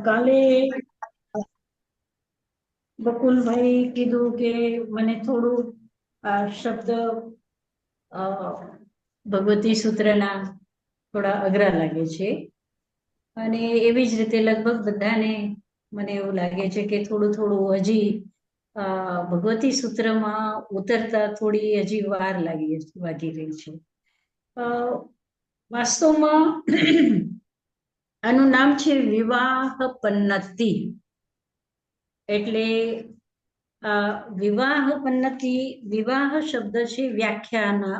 કાલે બકુલભાઈ કીધું કે મને થોડું આ શબ્દ ભગવતી સૂત્રના થોડા અઘરા લાગે છે, અને એવી જ રીતે લગભગ બધાને મને એવું લાગે છે કે થોડું થોડું હજી ભગવતી સૂત્રમાં ઉતરતા થોડી હજી વાર લાગી રહી છે. વાસ્તવમાં આનું નામ છે વિવાહ પન્નતિ. એટલે વિવાહ પન્નતિ, વિવાહ શબ્દ છે વ્યાખ્યા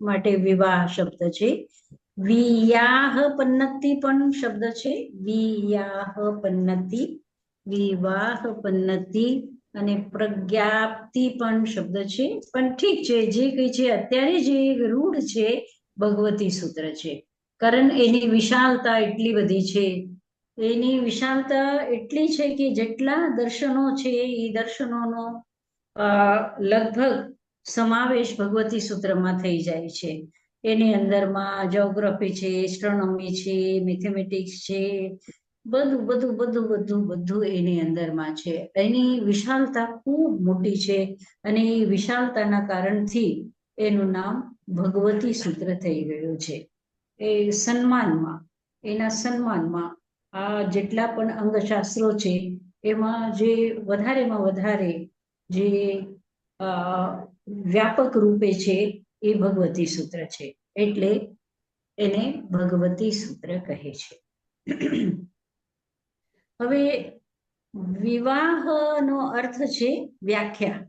માટે વિવાહ શબ્દ છે. વિયાહ પન્નતિ પણ શબ્દ છે, વિયાહ પન્નતિ, વિવાહ પન્નતિ અને પ્રજ્ઞાપ્તિ પણ શબ્દ છે. પણ ઠીક છે, જે કઈ છે અત્યારે જે રૂઢ છે ભગવતી સૂત્ર છે, કારણ એની વિશાળતા એટલી બધી છે. એની વિશાળતા એટલી છે કે જેટલા દર્શનો છે એ દર્શનોનો લગભગ સમાવેશ ભગવતી સૂત્રમાં થઈ જાય છે. એની અંદરમાં જ્યોગ્રાફી છે, એસ્ટ્રોનોમી છે, મેથેમેટિક્સ છે, બધું એની અંદરમાં છે. એની વિશાળતા ખૂબ મોટી છે, અને એ વિશાળતાના કારણથી એનું નામ ભગવતી સૂત્ર થઈ ગયું છે. એ એના સન્માનમાં આ જેટલા પણ અંગશાસ્ત્રો છે એમાં જે વધારેમાં વધારે જે વ્યાપક રૂપે છે એ ભગવતી સૂત્ર છે, એટલે એને ભગવતી સૂત્ર કહે છે. હવે વિવાહનો અર્થ છે વ્યાખ્યા.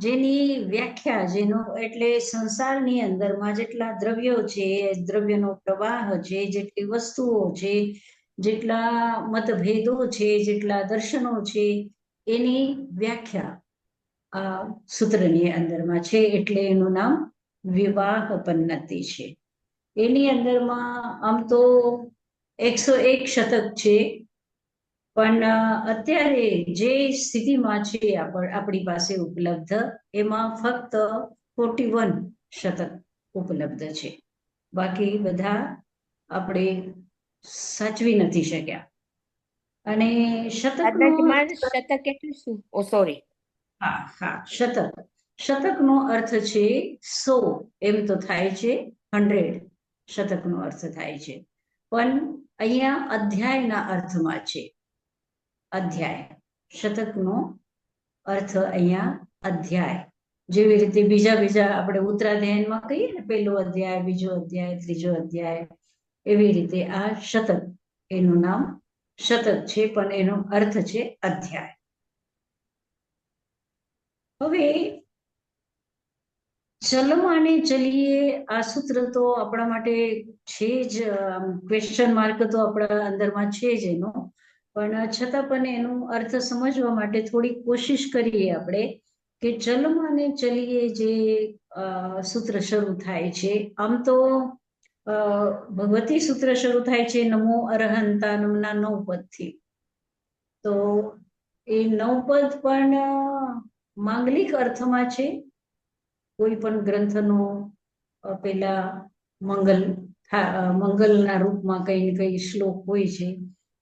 જેની વ્યાખ્યા, એટલે સંસારની અંદરમાં જેટલા દ્રવ્યો છે, દ્રવ્યનો પ્રવાહ છે, જેટલી વસ્તુઓ છે, જેટલા મતભેદો છે, જેટલા દર્શનો છે, એની વ્યાખ્યા આ સૂત્રની અંદરમાં છે, એટલે એનું નામ વિવાહ પન્નતિ છે. એની અંદરમાં આમ તો 101 શતક છે, પણ અત્યારે જે સ્થિતિમાં છે આપણી પાસે ઉપલબ્ધ, એમાં ફક્ત 41 શતક ઉપલબ્ધ છે. બાકી બધા આપણે સાચવી નથી શક્યા. અને શતકનો શતક એટલે શું? ઓ સોરી. શતકનો અર્થ છે 100, એમ તો થાય છે 100. શતકનો અર્થ થાય છે, પણ અહીંયા અધ્યાયના અર્થમાં છે. અધ્યાય, શતકનો અર્થ અહીંયા અધ્યાય. જેવી રીતે બીજા આપણે ઉત્તરાધ્યાયમાં કહીએ ને, પહેલો અધ્યાય, બીજો અધ્યાય, ત્રીજો અધ્યાય, એવી રીતે આ શતક, એનું નામ શતક છે, પણ એનો અર્થ છે અધ્યાય. હવે ચલમાને ચલીએ, આ સૂત્ર તો આપણા માટે છે જ, ક્વેશ્ચન માર્ક તો આપણા અંદરમાં છે જ એનો, પણ છતાં પણ એનો અર્થ સમજવા માટે થોડી કોશિશ કરીએ આપણે કે ચલમાને ચલીએ જે સૂત્ર શરૂ થાય છે. આમ તો ભગવતી સૂત્ર શરૂ થાય છે નમો અરહંતાનમના 9 પદથી. તો એ 9 પદ પણ માંગલિક અર્થમાં છે. કોઈ પણ ગ્રંથનો પેલા મંગલના રૂપમાં કઈ ને કઈ શ્લોક હોય છે,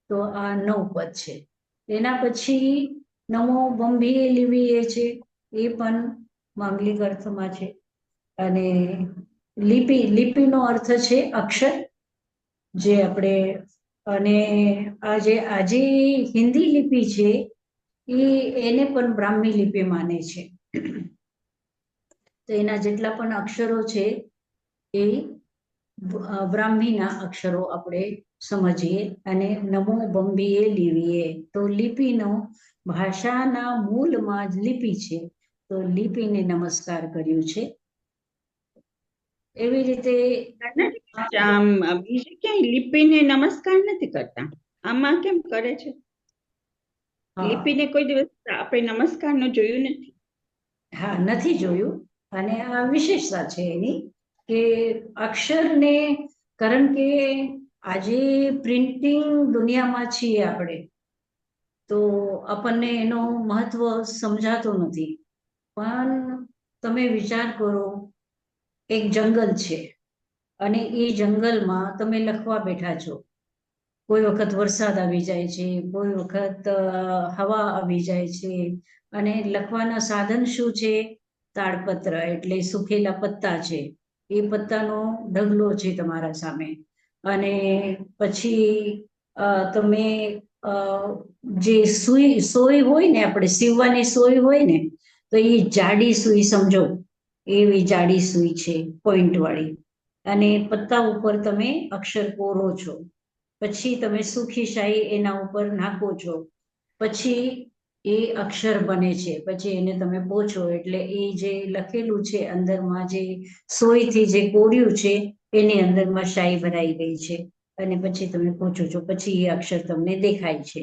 તો આ 9 પદ છે. એના પછી નમો બંભીએ લીવીએ છે, એ પણ માંગલિક અર્થમાં છે. અને લિપિનો અર્થ છે અક્ષર, જે આપણે, અને આજે હિન્દી લિપિ છે એને પણ બ્રાહ્મી લિપિ માને છે. તો એના જેટલા પણ અક્ષરો છે એ બ્રાહ્મીના અક્ષરો આપણે સમજીએ. અને નમો બંભીએ લીવીએ, તો લિપિનો ભાષાના મૂળમાં જ લિપિ છે, તો લિપિને નમસ્કાર કર્યું છે. એવી રીતે આમ બીજે ક્યાંય લિપિને નમસ્કાર નથી કરતા, આમાં કેમ કરે છે? લિપિને કોઈ દિવસ આપણે નમસ્કાર નો જોયું નથી. હા, નથી જોયું. અને આ વિશેષતા છે એની કે અક્ષરને, કારણ કે આજે પ્રિન્ટિંગ દુનિયામાં છીએ આપણે, તો આપણને એનો મહત્વ સમજાતો નથી. પણ તમે વિચાર કરો, એક જંગલ છે અને એ જંગલમાં તમે લખવા બેઠા છો. કોઈ વખત વરસાદ આવી જાય છે, કોઈ વખત હવા આવી જાય છે, અને લખવાના સાધન શું છે? તાડપત્ર એટલે સુખેલા પત્તા છે. એ પત્તાનો ઢગલો છે તમારા સામે. અને પછી તમે જે સોય હોય ને, આપણે સીવવાની સોય હોય ને, તો એ જાડી સુઈ સમજો, એવી જાડી સુઈ છે પોઈન્ટ વાળી. અને પત્તા ઉપર તમે અક્ષર કોરો છો. પછી તમે સુખી શાહી એના ઉપર નાખો છો. પછી એ અક્ષર બને છે. પછી એને તમે પોછો એટલે એ જે લખેલું છે અંદરમાં, જે સોયથી જે કોર્યું છે એની અંદરમાં શાહી ભરાઈ ગઈ છે. અને પછી તમે પોછો છો, પછી એ અક્ષર તમને દેખાય છે.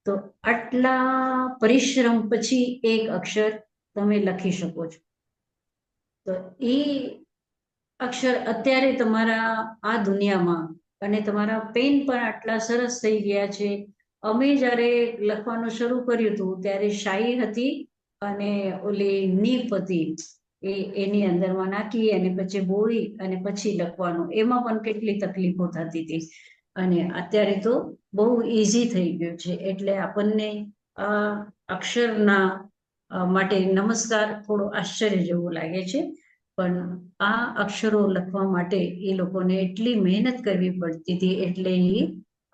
તો આટલા પરિશ્રમ પછી એક અક્ષર તમે લખી શકો છો. તો એ અક્ષર અત્યારે તમારા આ દુનિયામાં, અને તમારા પેન પણ આટલા સરસ થઈ ગયા છે. અમે જ્યારે લખવાનું શરૂ કર્યું હતું ત્યારે શાહી હતી અને ઓલી નીપ હતી, એની અંદરમાં નાખી અને પછી બોળી અને પછી લખવાનું. એમાં પણ કેટલી તકલીફો થતી હતી. અને અત્યારે તો બહુ ઈઝી થઈ ગયું છે. એટલે આપણને આ અક્ષરના માટે નમસ્કાર થોડો આશ્ચર્ય જેવો લાગે છે. પણ આ અક્ષરો લખવા માટે એ લોકોને એટલી મહેનત કરવી પડતી હતી, એટલે એ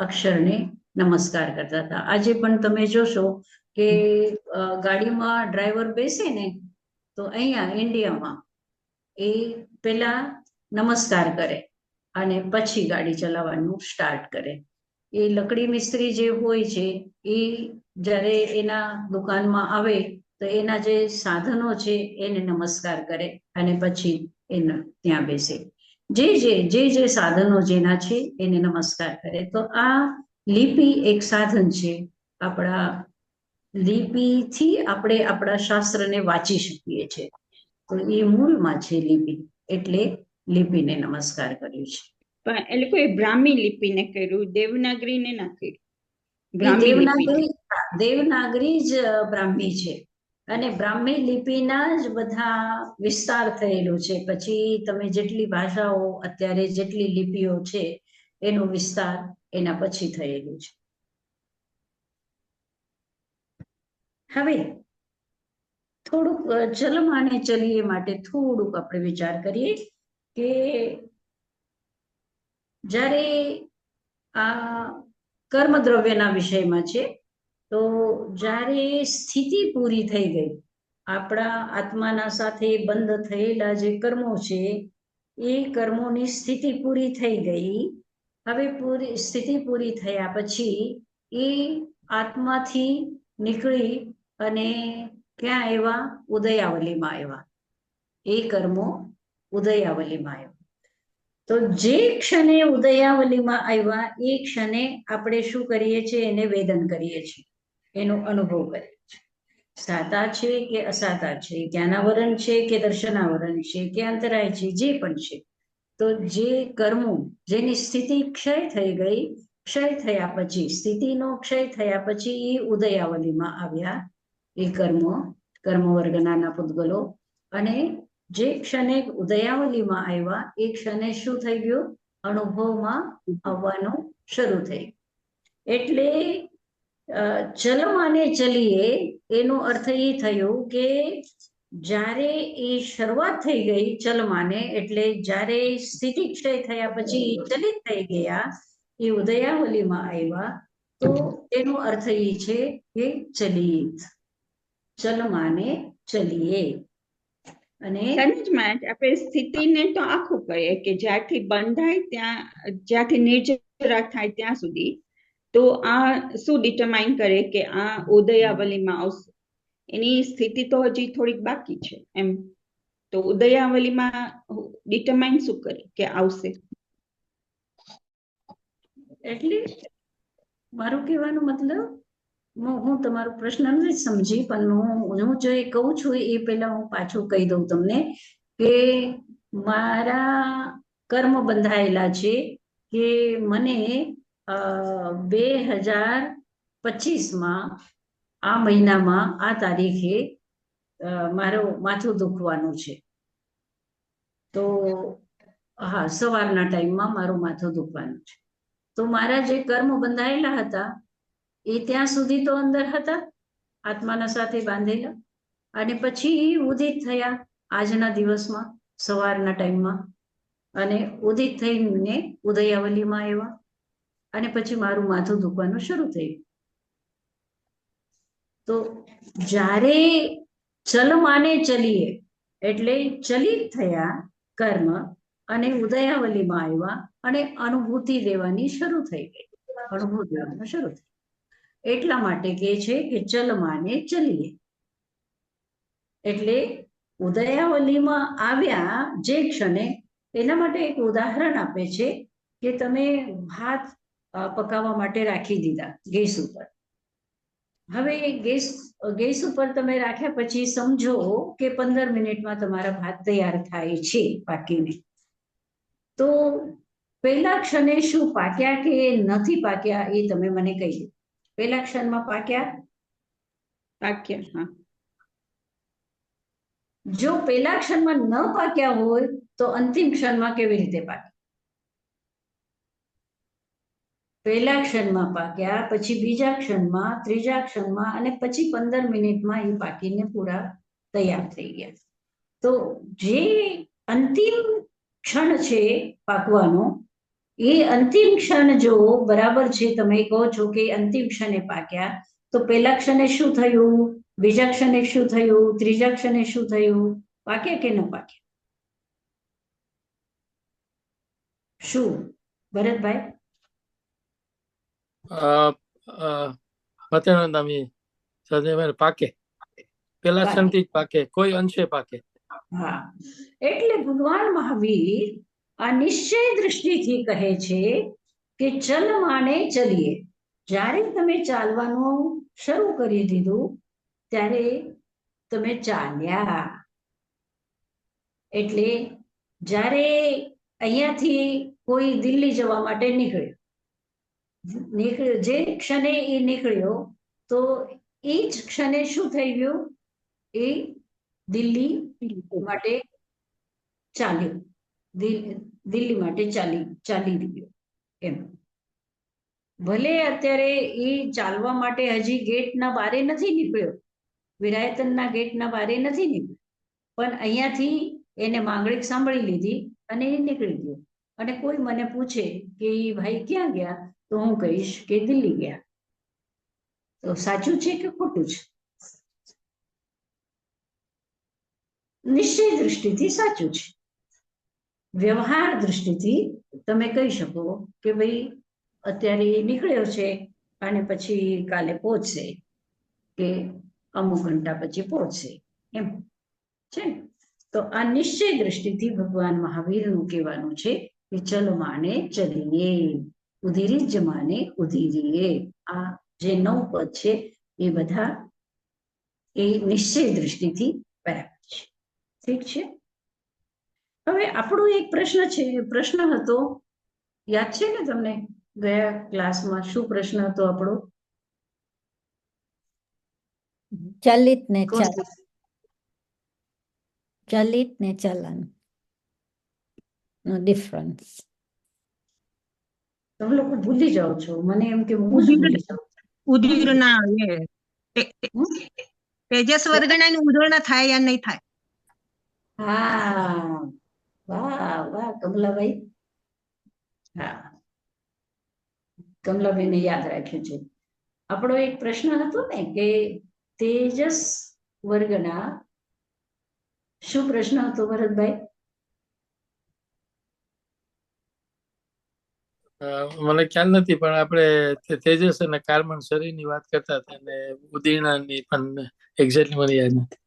અક્ષરને નમસ્કાર કરતા હતા. આજે પણ તમે જોશો કે ગાડીમાં ડ્રાઈવર બેસે ને, તો અહીંયા ઇન્ડિયામાં એ પેલા નમસ્કાર કરે અને પછી ગાડી ચલાવવાનું સ્ટાર્ટ કરે. એ લકડી મિસ્ત્રી જે હોય છે એ જ્યારે એના દુકાનમાં આવે તો એના જે સાધનો છે એને નમસ્કાર કરે અને પછી એને ત્યાં બેસે. જે સાધનો જેના છે એને નમસ્કાર કરે. તો આ લિપિ એક સાધન છે. આપણા લિપિથી આપણે આપણા શાસ્ત્રને વાંચી શકીએ છીએ. તો એ મૂળમાં છે લિપિ, એટલે લિપિને નમસ્કાર કર્યું છે. પણ એ લોકોએ બ્રાહ્મી લિપિને કર્યું, દેવનાગરીને ના કર્યું. એ બ્રાહ્મી લિપિને. દેવનાગરી જ બ્રાહ્મી છે. અને બ્રાહ્મી લિપિના જ બધા વિસ્તાર થયેલો છે. પછી તમે જેટલી ભાષાઓ અત્યારે જેટલી લિપિઓ છે એનો વિસ્તાર એના પછી થયેલું છે. હવે થોડુંક ચલમાને ચલીએ માટે થોડુંક આપણે વિચાર કરીએ કે જ્યારે આ કર્મદ્રવ્યના વિષયમાં છે, તો જ્યારે સ્થિતિ પૂરી થઈ ગઈ, આપણા આત્માના સાથે બંધ થયેલા જે કર્મો છે એ કર્મોની સ્થિતિ પૂરી થઈ ગઈ. હવે સ્થિતિ પૂરી થયા પછી એ આત્માથી નીકળી અને ક્યાં આવ્યા? ઉદયાવલીમાં આવ્યા. એ કર્મો ઉદયાવલીમાં આવ્યા. તો જે ક્ષણે ઉદયાવલીમાં આવ્યા એ ક્ષણે આપણે શું કરીએ છીએ? એને વેદન કરીએ છીએ, એનો અનુભવ કરીએ છીએ. સાતા છે કે અસાતા છે, જ્ઞાનાવરણ છે કે દર્શનાવરણ છે કે અંતરાય છે, જે પણ છે. તો જે કર્મો જેની સ્થિતિ ક્ષય થઈ ગઈ, ક્ષય થયા પછી, સ્થિતિનો ક્ષય થયા પછી એ ઉદયાવલીમાં આવ્યા એ કર્મ વર્ગના પૂતગલો. અને જે ક્ષણે ઉદયાવલીમાં આવ્યા એ ક્ષણે શું થઈ ગયું? અનુભવમાં આવવાનું શરૂ થઈ ગયું. એટલે ચલમાને ચલીએ એનો અર્થ એ થયો કે જ્યારે એ શરૂઆત થઈ ગઈ ચલમાને, એટલે જ્યારે સ્થિતિ ક્ષય થયા પછી ચલિત થઈ ગયા, એ ઉદયાવલીમાં આવ્યા, તો એનો અર્થ એ છે કે ચલિત. ચલમાને ચલીએ. અને સનજમાં આપણે સ્થિતિને તો આખું કહીએ કે જ્યાંથી બંધાય ત્યાં, જ્યાંથી નિર્જરા થાય ત્યાં સુધી. તો આ શું ડિટરમાઇન કરે કે આ ઉદયાવલીમાં આવશે? એની સ્થિતિ તો હજી થોડીક બાકી છે એમ. તો ઉદયાવલીમાં ડિટરમાઇન શું કરે કે આવશે? એટલે મારું કહેવાનું મતલબ, હું તમારો પ્રશ્ન નથી સમજી, પણ હું જે કહું છું એ પહેલા હું પાછું કહી દઉં તમને કે મારા કર્મ બંધાયેલા છે કે મને 2025માં આ મહિનામાં આ તારીખે મારું માથું દુખવાનું છે. તો હા, સવારના ટાઈમમાં મારું માથું દુખવાનું છે. તો મારા જે કર્મ બંધાયેલા હતા એ ત્યાં સુધી તો અંદર હતા, આત્માના સાથે બાંધેલા, અને પછી ઉદિત થયા આજના દિવસમાં સવારના ટાઈમમાં, અને ઉદિત થઈને ઉદયાવલીમાં આવ્યા, અને પછી મારું માથું દુખવાનું શરૂ થયું. તો જ્યારે ચલમાને ચલીએ એટલે ચલિત થયા કર્મ, અને ઉદયાવલીમાં આવ્યા, અને અનુભૂતિ દેવાની શરૂ થઈ ગઈ, અનુભૂતિ દેવાનું શરૂ થઈ. એટલા માટે કે છે કે ચલમાને ચલીએ, એટલે ઉદયાવલીમાં આવ્યા જે ક્ષણે, એના માટે એક ઉદાહરણ આપે છે કે તમે ભાત પકાવવા માટે રાખી દીધા ગેસ ઉપર. હવે ગેસ ઉપર તમે રાખ્યા પછી સમજો કે 15 મિનિટમાં તમારા ભાત તૈયાર થાય છે પાકીને. તો પહેલા ક્ષણે શું પાક્યા કે નથી પાક્યા એ તમે મને કહી દો. પહેલા ક્ષણમાં પાક્યા? પાક્યા, હા. જો પહેલા ક્ષણમાં ન પાક્યા હોય તો અંતિમ ક્ષણમાં કેવી રીતે પાકે? પહેલા ક્ષણમાં પાક્યા, પછી બીજા ક્ષણમાં, ત્રીજા ક્ષણમાં, અને પછી 15 મિનિટમાં એ પાકીને પૂરા તૈયાર થઈ ગયા. તો જે અંતિમ ક્ષણ છે પાકવાનો, એ અંતિમ ક્ષણ જો બરાબર છે, તમે કહો છો કે અંતિમ ક્ષણે પાક્યા, તો પહેલા ક્ષણે શું થયું, બીજા ક્ષણે શું થયું, ત્રીજા ક્ષણે શું થયું? પાક્યા કે ન પાક્યા? શું ભરતભાઈ? પાકે, પેલા ક્ષણથી જ પાકે, કોઈ અંશે પાકે. હા, એટલે ભગવાન મહાવીર આ નિશ્ચય દ્રષ્ટિથી કહે છે કે ચલ માને ચલીએ. જ્યારે તમે ચાલવાનું શરૂ કરી દીધું ત્યારે તમે ચાલ્યા. એટલે જ્યારે અહીંયાથી કોઈ દિલ્હી જવા માટે નીકળ્યો, જે ક્ષણે એ નીકળ્યો તો એ જ ક્ષણે શું થઈ ગયું? એ દિલ્હી માટે ચાલ્યો, દિલ્હી માટે ચાલી રહ્યો. એમ ભલે અત્યારે એ ચાલવા માટે હજી ગેટના બારે નથી નીકળ્યો, વિરાયતનના ગેટના બારે નથી નીકળ્યો, પણ અહીંયાથી એને માંગણીક સાંભળી લીધી અને એ નીકળી ગયો. અને કોઈ મને પૂછે કે ભાઈ ક્યાં ગયા, તો હું કહીશ કે દિલ્હી ગયા. તો સાચું છે કે ખોટું છે? નિશ્ચય દ્રષ્ટિથી સાચું છે. વ્યવહાર દ્રષ્ટિથી તમે કહી શકો કે ભાઈ અત્યારે નીકળ્યો છે અને પછી કાલે પહોંચશે, કે અમુક ઘંટા પછી પહોંચશે, એમ છે ને. તો આ નિશ્ચય દ્રષ્ટિથી ભગવાન મહાવીરનું કહેવાનું છે કે ચલ માને ચલીએ, ઉધીરી જમાને ઉધીરીએ. આ જે 9 પદ છે એ બધા એ નિશ્ચય દ્રષ્ટિથી બરાબર છે. ઠીક છે. હવે આપણો એક પ્રશ્ન હતો, યાદ છે ને તમને? ગયા ક્લાસમાં શું પ્રશ્ન હતો આપણો? ચલિત ને ચલન નો ડિફરન્સ. તમે લોકો ભૂલી જાઓ છો, મને એમ કે હું જ ભૂલી જાઉં. ઉદીર્ણા તેજસ વર્ગના ઉદીર્ણા થાય યા નહીં થાય? હા, વાહ વાહ કમલાભાઈ. હા, કમલાભાઈને યાદ રાખ્યું છે. આપણો એક પ્રશ્ન હતો ને કે તેજસ વર્ગના, શું પ્રશ્ન હતો ભરતભાઈ? મને ખ્યાલ નથી, પણ આપણે તેજસ અને કાર્બન શરીરની વાત કરતા હતા, અને ઉદીર્ણાની પણ એક્ઝેક્ટલી મને યાદ નથી.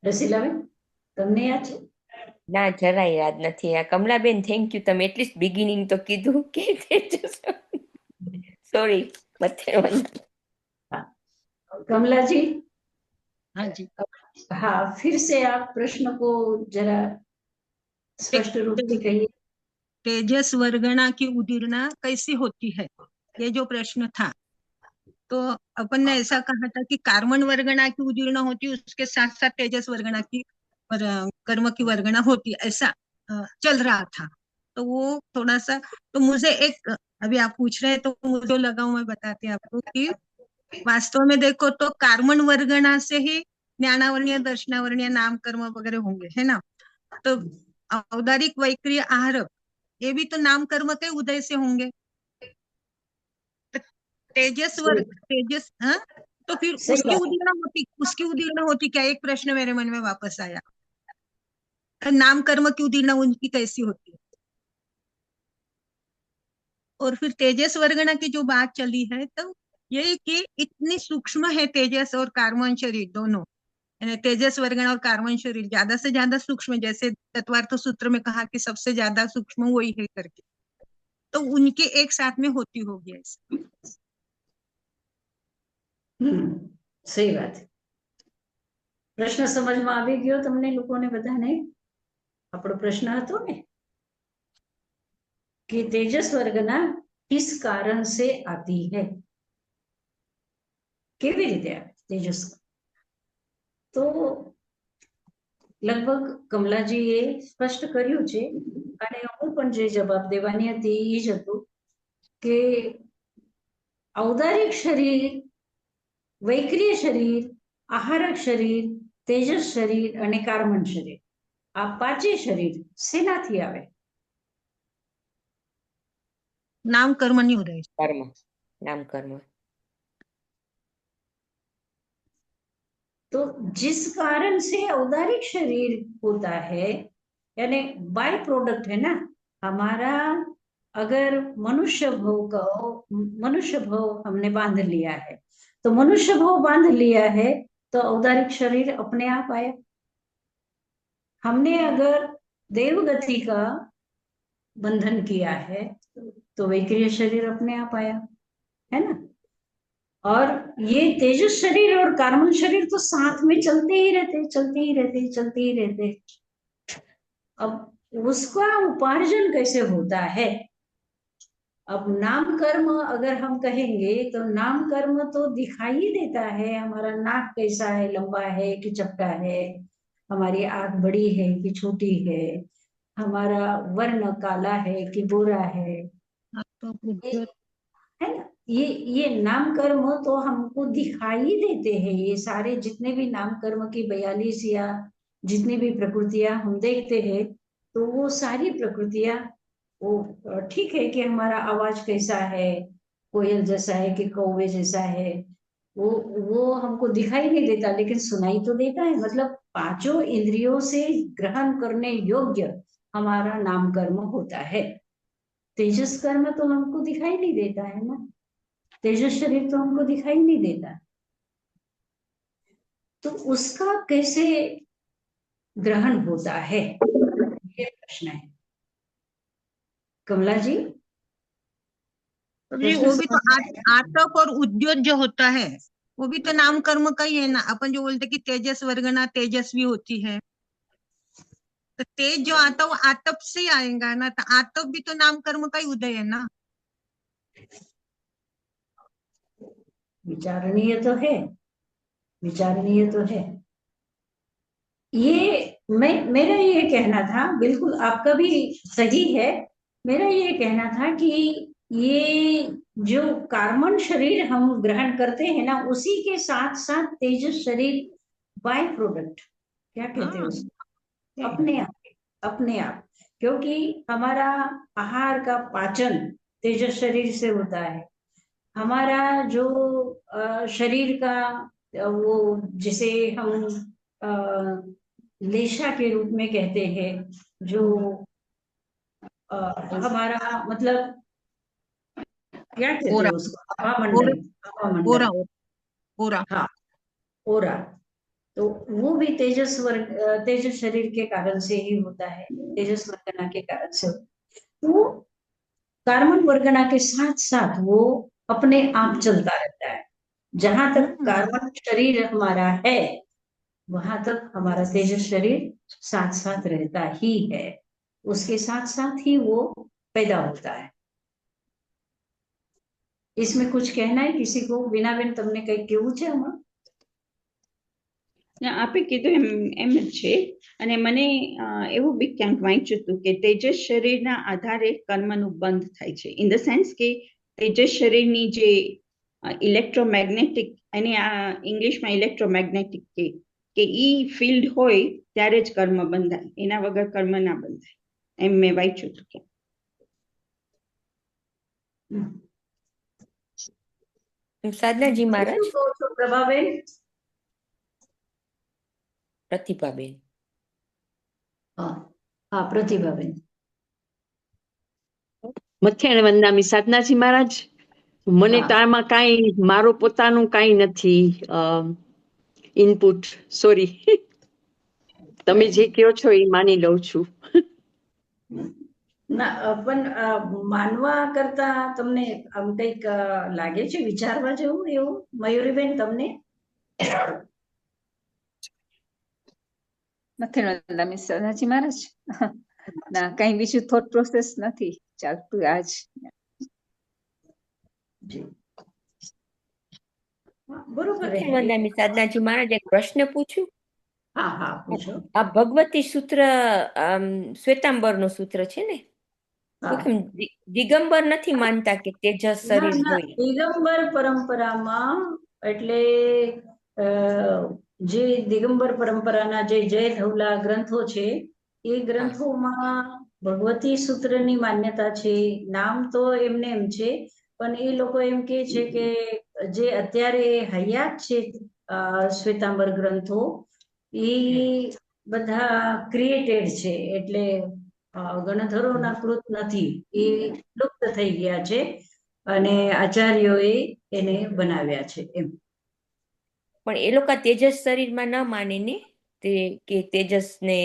રસીલાબેન, તમને યાદ છે? ના, જરાય યાદ નથી. આ કમલાબેન, થેન્ક યુ, તમે એટલીસ્ટ બિગિનિંગ તો કીધું કે સોરી. कमला जी? हाँ जी। हाँ, फिर से आप प्रश्न को जरा स्पष्ट रूप से कहिए। तेजस वर्गना की उदीर्णा कैसी होती है, ये जो प्रश्न था, तो अपन ने ऐसा कहा था कि कार्बन वर्गना की उदीर्णा होती है, उसके साथ साथ तेजस वर्गना की कर्म की वर्गणा होती, ऐसा चल रहा था। तो वो थोड़ा सा, तो मुझे एक, अभी आप पूछ रहे हैं तो मुझे लगा, मैं बताती हूँ आपको कि वास्तव में देखो तो कार्मण वर्गणा से ही ज्ञानावर्णीय, दर्शनावर्णीय, नाम कर्म वगैरह होंगे, है ना। तो औदारिक, वैक्रिय, आहारक, ये भी तो नाम कर्म के उदय से होंगे। तेजस वर्ग, तेजस, हाँ, तो फिर सही उसकी बात है। उदीर्णा होती, उसकी उदीर्णा होती क्या? एक प्रश्न मेरे मन में वापस आया, नाम कर्म की उदीर्णा उनकी कैसी होती है? और फिर तेजस वर्गणा की जो बात चली है, तो ये कि इतनी सूक्ष्म है तेजस और कार्बन शरीर दोनों, यानी तेजस वर्गणा और कार्बन शरीर ज्यादा से ज्यादा सूक्ष्म, जैसे तत्वार्थ सूत्र में कहा कि सबसे ज्यादा सूक्ष्म वही है करके, तो उनके एक साथ में होती होगी ऐसा। સહી વાત. પ્રશ્ન સમજમાં આવી ગયો તમને લોકોને બધાને? આપણો પ્રશ્ન હતો ને कि तेजस वर्गना किस कारण से आती है, કેવી રીતે આવે તેજસ? તો લગભગ કમલાજીએ સ્પષ્ટ કર્યું છે અને હું પણ જે જવાબ દેવાની હતી એ જ હતું કે ઔદારિક શરીર, વૈક્રિય શરીર, આહારક શરીર, તેજસ શરીર અને કાર્બન શરીર, આ પાંચે શરીર શેનાથી આવે? नाम कर्म नहीं उदय। કર્મ, નામ કર્મ. तो जिस कारण से औदारिक शरीर होता है, यानी बाय प्रोडक्ट है ना हमारा, अगर मनुष्य भव हमने बांध लिया है, तो मनुष्य भव बांध लिया है तो औदारिक शरीर अपने आप आया। हमने अगर देवगति का बंधन किया है तो वैक्रिय शरीर अपने आप आया, है ना। और ये तेजस शरीर और कार्बन शरीर तो साथ में चलते ही रहते, चलते ही रहते, चलते ही रहते। अब उसका उपार्जन कैसे होता है? अब नाम कर्म अगर हम कहेंगे तो नाम कर्म तो दिखाई देता है, हमारा नाक कैसा है, लंबा है कि चपटा है, हमारी आंख बड़ी है कि छोटी है, हमारा वर्ण काला है कि गोरा है, तो है ना। ये नाम कर्म तो हमको दिखाई देते हैं। ये सारे जितने भी नाम कर्म की 42 या जितनी भी प्रकृतियां हम देखते हैं, तो वो सारी प्रकृतियां, वो ठीक है कि हमारा आवाज कैसा है, कोयल जैसा है कि कौवे जैसा है, वो हमको दिखाई नहीं देता, लेकिन सुनाई तो देता है। मतलब पांचों इंद्रियों से ग्रहण करने योग्य हमारा नाम कर्म होता है। तेजस कर्म तो हमको दिखाई नहीं देता है ना, तेजस शरीर तो हमको दिखाई नहीं देता, तो उसका कैसे ग्रहण होता है, ये प्रश्न है। कमला जी, जी, प्रश्न वो भी तो समझ में आया? आतप और उद्योत जो होता है, वो भी तो नाम कर्म का ही है ना। अपन जो बोलते कि तेजस वर्गना तेजस्वी होती है, तो तेज जो आता है वो आतप से ही आएगा ना, तो आतप भी तो नाम कर्म का ही उदय है ना। विचारणीय तो है, विचारणीय तो है। ये मेरा ये कहना था, बिल्कुल आपका भी सही है, मेरा ये कहना था कि ये जो कार्बन शरीर हम ग्रहण करते हैं ना, उसी के साथ साथ तेजस शरीर बाय प्रोडक्ट, क्या कहते हैं हाँ, उसको, अपने आप, अपने आप, क्योंकि हमारा आहार का पाचन तेजस शरीर से होता है। हमारा जो शरीर का वो जिसे हम लेशा के रूप में कहते हैं, जो हमारा मतलब क्या कहते हैं ओरा, उसको, हवामंडल, हवामंडल, ओरा, ओरा। हाँ, ओरा, तो वो भी तेजस वर्ग, तेजस शरीर के कारण से ही होता है, तेजस वर्गना के कारण से। तो कार्बन वर्गना के साथ साथ वो अपने आप चलता रहता है। जहां तक कार्बन शरीर हमारा है, वहां तक हमारा तेजस शरीर साथ साथ रहता ही है, उसके साथ साथ ही वो पैदा होता है। इसमें कुछ कहना है किसी को? बीना बेन, તમને કઈ કેવું છે આમાં? આપે કીધું એમ જ છે. અને મને એવું બી ક્યાંક વાંચ્યું હતું કે તેજસ શરીરના આધારે કર્મનું બંધ થાય છે, ઇન ધ સેન્સ કે તેજસ શરીરની જે ઇલેક્ટ્રોમેગ્નેટિક, એને આ ઇંગ્લિશમાં ઇલેક્ટ્રોમેગ્નેટિક કે ઈ ફિલ્ડ હોય ત્યારે જ કર્મ બંધાય, એના વગર કર્મ ના બંધાય, એમ મેં વાંચ્યું હતું ક્યાંક. સાધનાજી મહારાજ. શું કહો છો પ્રભાબેન? પ્રતિભાબેન. હા હા, પ્રતિભાબેન. મથેણ વંદામી સાધનાજી મહારાજ, મને હા. તો આમાં કાંઈ મારો પોતાનું કાંઈ નથી ઇનપુટ, સોરી. તમે જે કહો છો એ માની લઉં છું. ના પણ માનવા કરતા તમને આમ કંઈક લાગે છે વિચારવા જેવું એવું, મયુરીબેન તમને? નથી નંદામી સદાજી મહારાજ. ના, કઈ બીજું થોટ પ્રોસેસ નથી ચાલતું આજ. જી. હા, બરોબર મથેણ છે. વંદામી સાધનાજી મહારાજ, એક પ્રશ્ન પૂછું? હા હા, પૂછો. આ ભગવતી સૂત્ર શ્વેતાંબરનું સૂત્ર છે ને, તો હા. કેમ દિગંબર નથી માનતા કે તેજસ ના શરીર ના, હોય? દિગંબર પરંપરામાં એટલે જે દિગંબર પરંપરાના જે જય ધવલા ગ્રંથો છે એ ગ્રંથોમાં ભગવતી સૂત્રની માન્યતા છે. નામ તો એમને એમ છે, પણ એ લોકો એમ કે છે કે જે અત્યારે હયાત છે શ્વેતાંબર ગ્રંથો, એ બધા ક્રિએટેડ છે, એટલે ગણધરોના કૃત નથી, એ લુપ્ત થઈ ગયા છે અને આચાર્યોએ એને બનાવ્યા છે એમ. પણ એ લોકો તેજસ શરીરમાં ન માને ને, તે કે તેજસ ને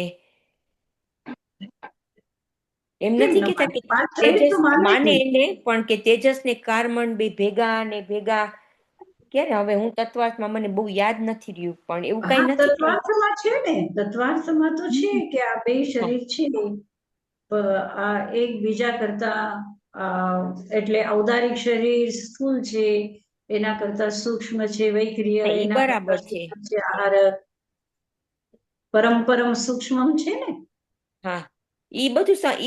એમ કેમ નથી ન કેતા માને? કે પાંચ શરીર તેજસ તો માને જ માને ને. એને, પણ કે તેજસ ને કાર્બન બે ભેગા ને ભેગા, ક્યારે હવે હું તત્વાર્થમાં મને બહુ યાદ નથી રહ્યું, પણ એવું કઈ હા, નથી થયું. તત્વાર્થમાં છે ને, તત્વાર્થમાં તો છે કે આ બે શરીર છે, આ એકબીજા કરતા એટલે ઔદારિક શરીર સ્થૂલ છે, એના કરતા સૂક્ષ્મ છે વૈક્રિય, ઈ એના કરતા બરાબર છે. સૂક્ષ્મ છે આહાર, પરમ સૂક્ષ્મ છે ને. હા, ઈ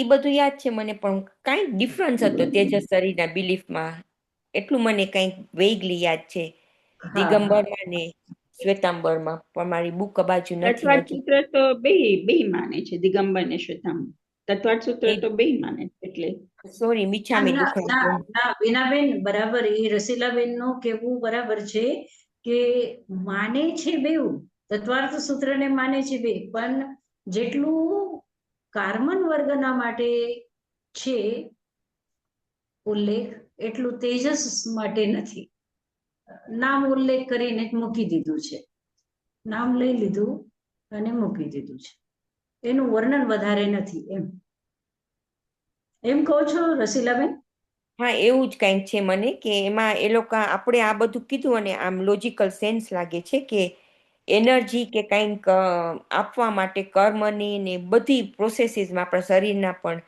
બધું યાદ છે મને, પણ કાંઈક ડિફરન્સ હતો તેજસ શરીરના બિલીફમાં, એટલું મને કંઈક વેગલી યાદ છે હા હા. દિગંબરમાં ને શ્વેતાંબરમાં, પણ મારી બુક બાજુ નથી તત્વાર્થ હજુ. સૂત્ર તો બે માને છે, દિગંબર ને શ્વેતાંબર. તત્વાર્થ સૂત્ર તો બે માને છે, એટલે સોરી, મિચ્છામી ના દુક્કડમ. ના, બીનાબેન બરાબર, એ રસીલાબેન નું કેવું બરાબર છે કે માને છે બેઉ, તત્વાર્થ સૂત્રને માને છે બે, પણ જેટલું કાર્મન વર્ગના માટે છે ઉલ્લેખ, એટલું તેજસ માટે નથી. નામ ઉલ્લેખ કરીને મૂકી દીધું છે, નામ લઈ લીધું અને મૂકી દીધું છે, એનું વર્ણન વધારે નથી એમ કહો છો રસીલાબેન? હા, એવું જ કંઈક છે મને, કે એમાં એ લોકો આપણે આ બધું કીધું અને આમ લોજિકલ સેન્સ લાગે છે કે એનર્જી કે કંઈક આપવા માટે કર્મની ને બધી પ્રોસેસીસમાં આપણા શરીરના પણ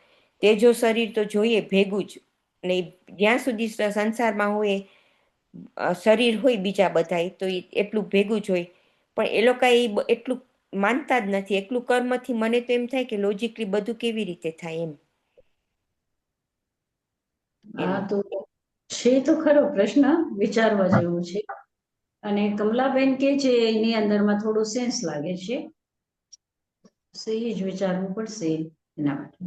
તેજો શરીર તો જોઈએ ભેગું જ, ને જ્યાં સુધી સંસારમાં હોય શરીર હોય બીજા બધાય તો એટલું ભેગું જ હોય, પણ એ લોકો એટલું માનતા જ નથી. એટલું કર્મથી મને તો એમ થાય કે લોજિકલી બધું કેવી રીતે થાય એમ. હા, તો છે તો ખરો પ્રશ્ન, વિચારવા જેવું છે. અને કમલાબેન કે છે એની અંદરમાં થોડું સેન્સ લાગે છે, એ જ વિચારવું પડશે એના માટે.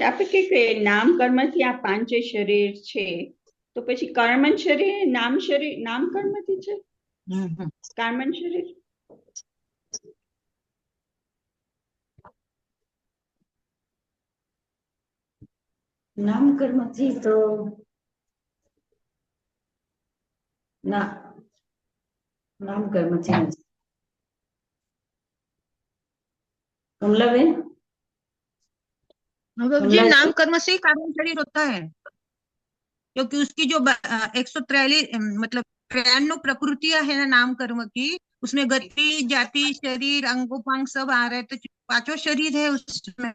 આપણે કે નામ કર્મથી આ પાંચે શરીર છે, તો પછી કર્મન શરીર નામ કર્મથી છે, કર્મન શરીર. નામ કર્મથી તો ના, નામ કર્મથી નથી. कमलाबेन? जी, नाम कर्म से ही कारण शरीर होता है, क्योंकि उसकी जो 143 मतलब 93 प्रकृतियां है ना नाम कर्म की, उसमें गति जाति शरीर अंगोपांग सब आ रहे हैं, तो पांचों शरीर है उसमें।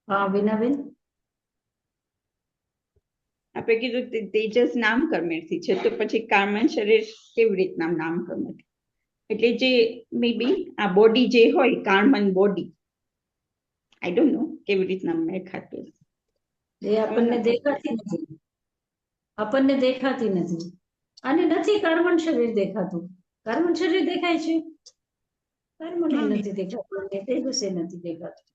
हाँ बीनाबेन? આપણે કીધું તેજસ નામ કર્મેથી છે, તો પછી કાર્મન શરીર કેવી રીતના નામ કર્મથી? એટલે જે મે બી આ બોડી જે હોય કાર્મન બોડી, આઈ ડોન્ટ નો કેવી રીતના મેં ખાતું. એ આપણને દેખાતી નથી, આપણને દેખાતી નથી. અને નથી કર્મણ શરીર દેખાતું. કર્મણ શરીર દેખાય છે, કર્મણ નથી દેખાતું, અને તેજસે નથી દેખાતું.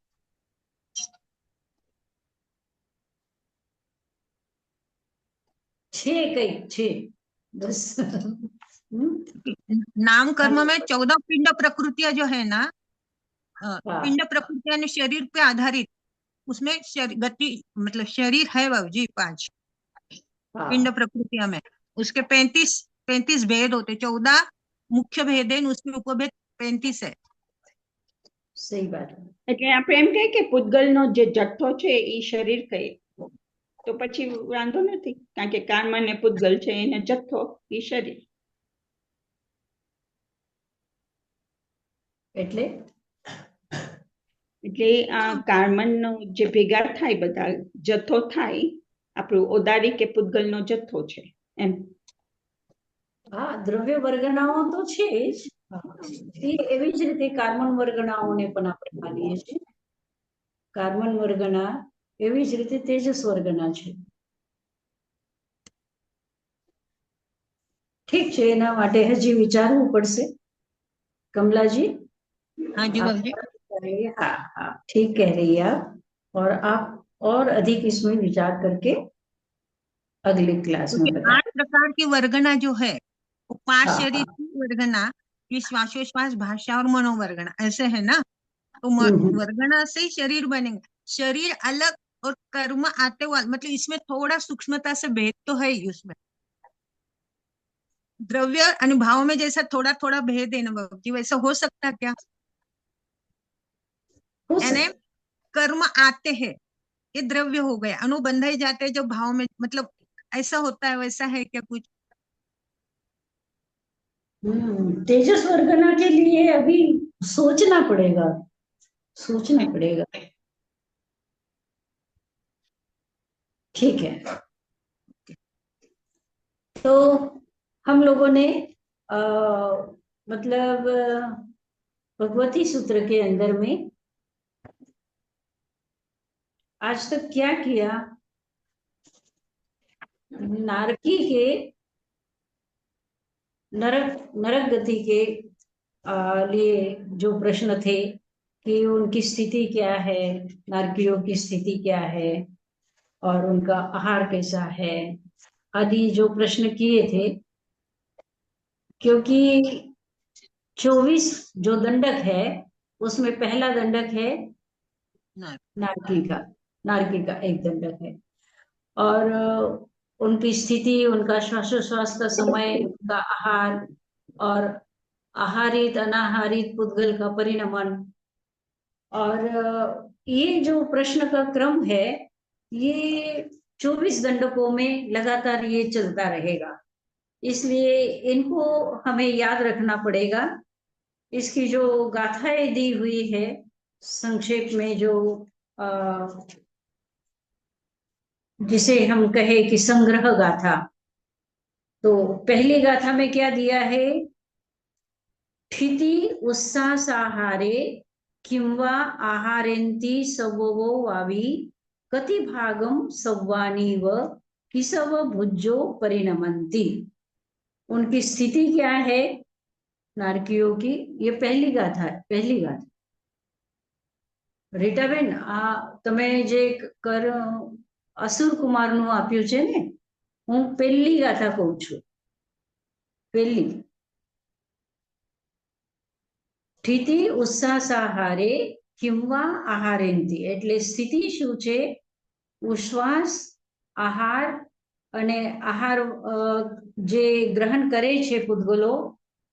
છે કઈક છે બસ. नाम कर्म में 14 पिंड प्रकृतियां जो है ना, हाँ। पिंड प्रकृतियां ने शरीर पे आधारित, उसमें गति मतलब शरीर है बाबू जी 5 हाँ, पिंड प्रकृतियां में, उसके 35 भेद होते, 14 मुख्य भेद है, उसके उपभेद 35 है. सही बात है. એટલે આપણે એમ કહીએ કે પૂતગલનો જે જથ્થો છે એ શરીર કહીએ તો પછી વાંધો નથી, કારણ કે કાર્મન ને પૂતગલ છે એને જથ્થો એ શરીર. એટલે એટલે આ કાર્મનનો જે ભેગા થાય બધા જથ્થો થાય, આપણું ઓદારી કે પૂતગલનો જથ્થો છે એમ. હા, દ્રવ્ય વર્ગનાઓ તો છે જ. એ એવી જ રીતે કાર્બન વર્ગનાઓને પણ આપણે માનીએ છીએ. કાર્બન વર્ગના એવી જ રીતે તેજસ વર્ગના છે. ઠીક છે, એના માટે હજી વિચારવું પડશે. कमला जी, हाँ जी बाबू जी. हाँ हाँ ठीक कह रही है आप, और आप और अधिक इसमें विचार करके अगली क्लास में क्योंकि बताएं. 8 प्रकार की वर्गना जो है वो 5 हाँ, शरीर की वर्गना, ये श्वासोश्वास भाषा और मनोवर्गना ऐसे है ना, तो वर्गना से ही शरीर बनेगा. शरीर अलग और कर्म आते हुआ, मतलब इसमें थोड़ा सूक्ष्मता से भेद तो है ही उसमें. द्रव्य अनुभाव में जैसा थोड़ा थोड़ा भेद है ना बाबू जी, वैसा हो सकता क्या? हो यानी सकता. कर्म आते हैं, ये द्रव्य हो गए, अनुबंध ही जाते हैं जो भाव में, मतलब ऐसा होता है, वैसा है क्या कुछ? तेजस वर्गना के लिए अभी सोचना पड़ेगा, सोचना पड़ेगा. ठीक है, तो हम लोगों ने मतलब भगवती सूत्र के अंदर में आज तक क्या किया? नारकी के नरक गति के लिए जो प्रश्न थे कि उनकी स्थिति क्या है, नारकियों की स्थिति क्या है और उनका आहार कैसा है, आदि जो प्रश्न किए थे. क्योंकि 24 जो दंडक है उसमें पहला दंडक है नारकी का एक दंडक है, और उनकी स्थिति, उनका श्वासोश्वास का समय, उनका आहार और आहारित अनाहारित पुद्गल का परिणमन, और ये जो प्रश्न का क्रम है ये 24 दंडकों में लगातार ये चलता रहेगा. इसलिए इनको हमें याद रखना पड़ेगा. इसकी जो गाथाएं दी हुई है संक्षेप में, जो जिसे हम कहे कि संग्रह गाथा, तो पहली गाथा में क्या दिया है? ठिति उत्साहारे किंवा आहारेन्ति सवो वावी कति भागम सव्वानी व किसव भुज्जो परिणमंती. उनकी स्थिति क्या है नारकियों की? ये पहली गाथा है, पहली गाथा. રીટાબેન, આ તમે જે કર અસુર કુમારનું આપ્યું છે ને, હું પહેલી ગાથા કહું છું. પહેલી સ્થિતિ ઉત્સાહારે કિંવા આહારેન્તિ, એટલે સ્થિતિ શું છે? ઉશ્વાસ, આહાર, અને આહાર જે ગ્રહણ કરે છે પૂતગલો,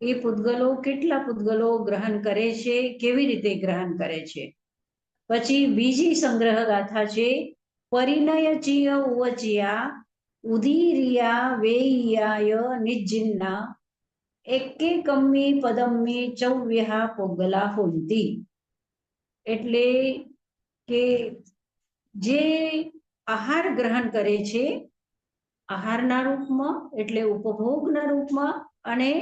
એ પૂતગલો કેટલા પૂતગલો ગ્રહણ કરે છે, કેવી રીતે ગ્રહણ કરે છે. પછી બીજી સંગ્રહ ગાથા છે પરિણયચીય ઉવચિયા ઉદીરિયા વેયાય નિજ્જિન્ના એકે કમ્મી પદમ્મી ચૌવ્યહા પોગલા હોંતી. એટલે કે જે આહાર ગ્રહણ કરે છે આહારના રૂપમાં એટલે ઉપભોગના રૂપમાં અને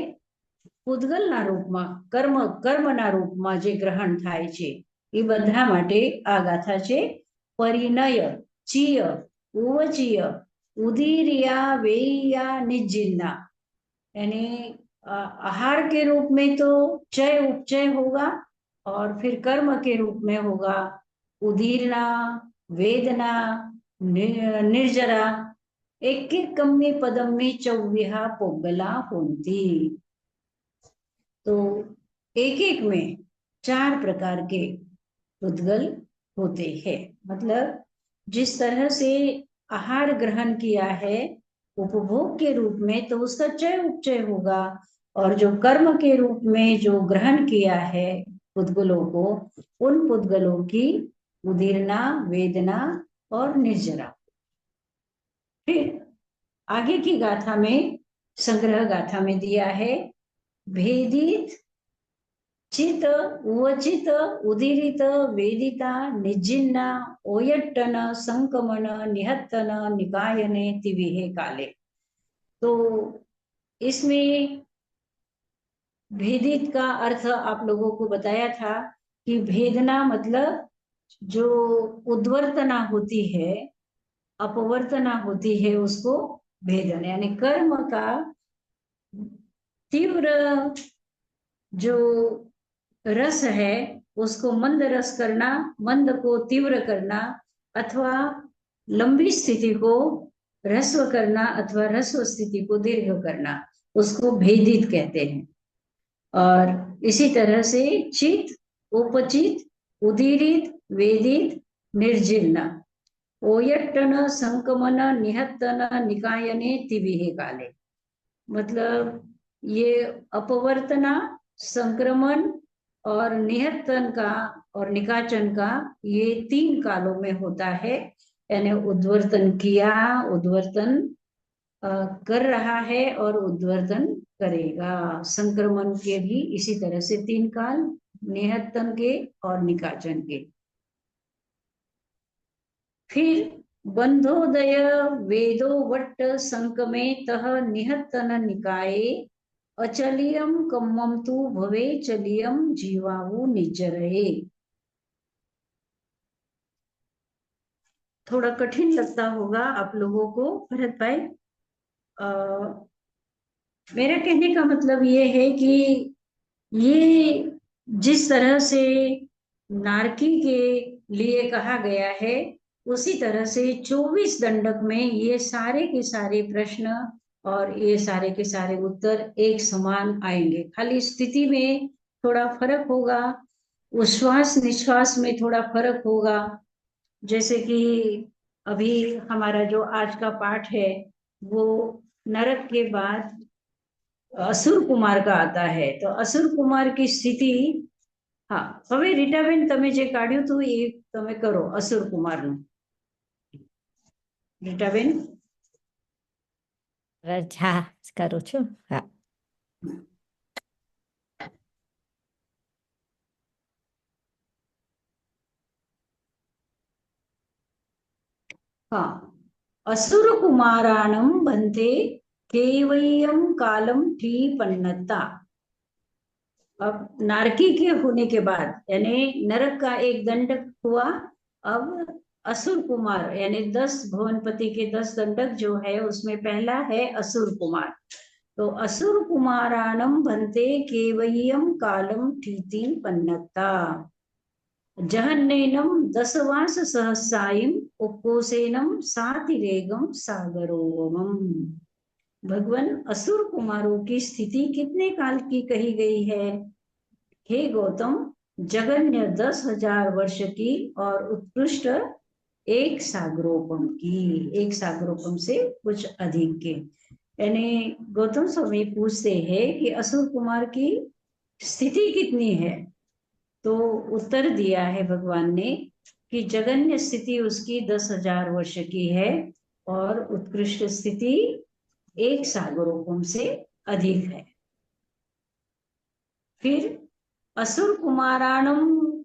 પૂદગલના રૂપમાં કર્મના રૂપમાં જે ગ્રહણ થાય છે એ બધા માટે આ ગાથા છે. પરિનય ચિય ઉવચિય उदीरिया वेया निजिन्ना, यानी आहार के रूप में तो चय उपचय होगा और फिर कर्म के रूप में होगा उदीरना वेदना निर्जरा. एक एक कम्मी पदम्मी चौविहा पोगला होती. तो एक एक में 4 प्रकार के उद्गल होते हैं. मतलब जिस तरह से आहार ग्रहण किया है उपभोग के रूप में तो उसका चय उपचय होगा, और जो कर्म के रूप में जो ग्रहण किया है पुद्गलों को, उन पुद्गलों की उदीरना वेदना और निर्जरा. फिर आगे की गाथा में संग्रह गाथा में दिया है भेदित चित उवचित उदीरित वेदिता निजिन्ना ओयट्टन संकमन निहत्तन निकायने तिविहे काले. तो इसमें भेदित का अर्थ आप लोगों को बताया था कि भेदना मतलब जो उद्वर्तना होती है, अपवर्तना होती है, उसको भेदन, यानी कर्म का तीव्र जो रस है उसको मंद रस करना, मंद को तीव्र करना, अथवा लंबी स्थिति को ह्रस्व करना अथवा ह्रस्व स्थिति को दीर्घ करना, उसको भेदित कहते हैं. और इसी तरह से चित उपचित उदीरित वेदित निर्जीर्ण ओयट्टन संकमन निहत्तन निकायने तिविहे काले. मतलब ये अपवर्तना, संक्रमण और निहत्तन का और निकाचन का ये 3 कालों में होता है. यानी उद्वर्तन किया, उद्वर्तन कर रहा है और उद्वर्तन करेगा. संक्रमण के भी इसी तरह से 3 काल, निहत्तन के और निकाचन के. फिर बंधोदय वेदो वट्ट संकमे तह निहत्तन निकाये अचलियम कम्मम तु भवे चलियम जीवावु निजरहे. थोड़ा कठिन लगता होगा आप लोगों को भरत भाई. मेरा कहने का मतलब ये है कि ये जिस तरह से नारकी के लिए कहा गया है, उसी तरह से 24 दंडक में ये सारे के सारे प्रश्न और ये सारे के सारे उत्तर एक समान आएंगे. खाली स्थिति में थोड़ा फर्क होगा, उच्छ्वास निश्वास में थोड़ा फर्क होगा. जैसे कि अभी हमारा जो आज का पाठ है वो नरक के बाद असुर कुमार का आता है. तो असुर कुमार की स्थिति, हाँ, હવે રીટાબેન તમે જે કાઢ્યું હતું એ તમે કરો असुर कुमारનું. રીટાબેન હા કરું છું. હા हाँ, असुर कुमाराणम बंधे केवयम कालम पन्नता. अब नारकी के होने के बाद यानी नरक का एक दंडक हुआ. अब असुर कुमार यानी 10 भुवनपति के 10 दंडक जो है उसमें पहला है असुर कुमार. तो असुर कुमाराणम बंधे केवयम कालम पन्नता जहन्नेनम 10 वास सहसायम उपकोसेनम सातिरेगम सागरोवम. भगवान असुर कुमारों की स्थिति कितने काल की कही गई है? हे गौतम, जगन्य 10,000 वर्ष की और उत्कृष्ट 1 सागरोपम की. 1 सागरोपम से कुछ अधिक के. यानी गौतम स्वामी पूछते हैं कि असुर कुमार की स्थिति कितनी है? तो उत्तर दिया है भगवान ने कि जगन्य स्थिति उसकी 10,000 वर्ष की है और उत्कृष्ट स्थिति 1 सागरोपम से अधिक है. फिर असुर कुमाराणम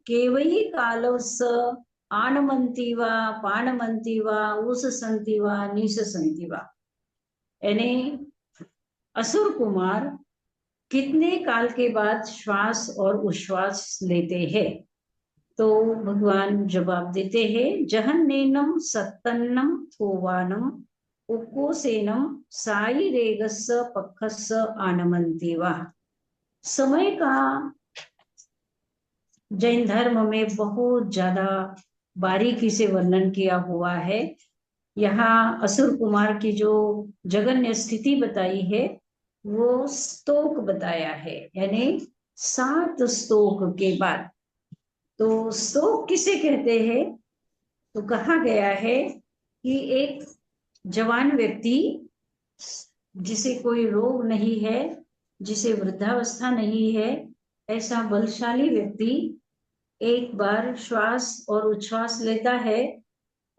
केवई कालस आनमंती वा पानमंती वा उस संती वा निश संती वा. यानी असुर कुमार कितने काल के बाद श्वास और उच्छ्वास लेते हैं? तो भगवान जवाब देते हैं, जहन्नेनम सत्तन्नम थोवानम उकोसेनम साई रेगस पखस आनमंती वा। समय का जैन धर्म में बहुत ज्यादा बारीकी से वर्णन किया हुआ है। यहाँ असुर कुमार की जो जघन्य स्थिति बताई है वो स्तोक बताया है, यानी 7 स्तोक के बाद। तो स्तोक किसे कहते हैं? तो कहा गया है कि एक जवान व्यक्ति जिसे कोई रोग नहीं है, जिसे वृद्धावस्था नहीं है, ऐसा बलशाली व्यक्ति एक बार श्वास और उच्छ्वास लेता है,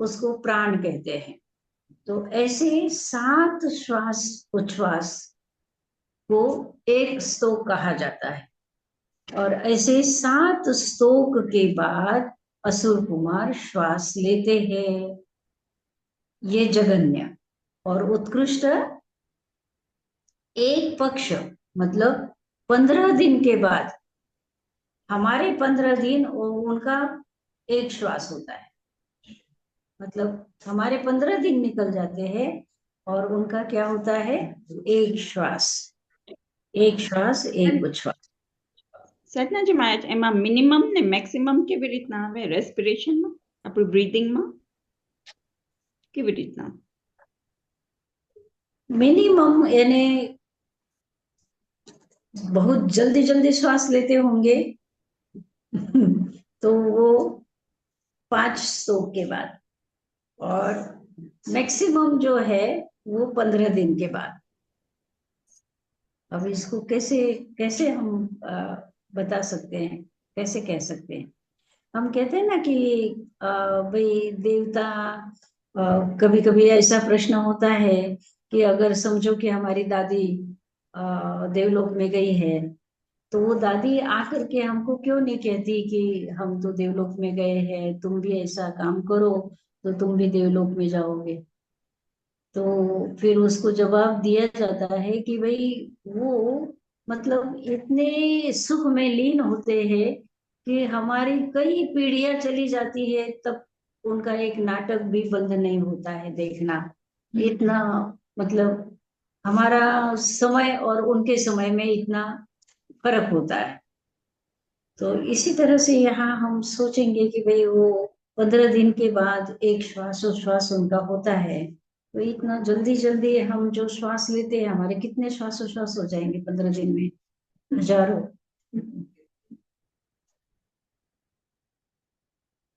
उसको प्राण कहते हैं। तो ऐसे 7 श्वास उच्छ्वास को एक स्तोक कहा जाता है, और ऐसे 7 स्तोक के बाद असुर कुमार श्वास लेते हैं। ये जघन्य और उत्कृष्ट एक पक्ष मतलब 15 दिन के बाद, हमारे 15 दिन और उनका एक श्वास होता है, मतलब हमारे 15 दिन निकल जाते हैं और उनका क्या होता है? एक श्वास एक उच्छ्वास। સટનાજી મહારાજ, એમાં મિનિમમ ને મેક્સિમમ કેવી રીતના આવે રેસ્પિરેશનમાં, આપણું બ્રીધિંગમાં કેવી રીતના? मिनिमम यानी बहुत जल्दी जल्दी श्वास लेते होंगे तो वो 5 स्तोक के बाद, और मैक्सिमम जो है वो 15 दिन के बाद। अब इसको कैसे कैसे हम बता सकते हैं, कैसे कह सकते हैं? हम कहते हैं ना कि भाई देवता, कभी कभी ऐसा प्रश्न होता है कि अगर समझो कि हमारी दादी देवलोक में गई है, तो वो दादी आकर के हमको क्यों नहीं कहती कि हम तो देवलोक में गए हैं, तुम भी ऐसा काम करो तो तुम भी देवलोक में जाओगे। तो फिर उसको जवाब दिया जाता है कि भाई वो मतलब इतने सुख में लीन होते हैं कि हमारी कई पीढ़ियां चली जाती है तब उनका एक नाटक भी बंद नहीं होता है देखना। इतना मतलब हमारा समय और उनके समय में इतना फर्क होता है। तो इसी तरह से यहाँ हम सोचेंगे कि भाई वो 15 दिन के बाद एक श्वासोच्छ्वास उनका होता है, तो इतना जल्दी जल्दी हम जो श्वास लेते हैं, हमारे कितने श्वासोच्छ्वास हो जाएंगे 15 दिन में? हजारों।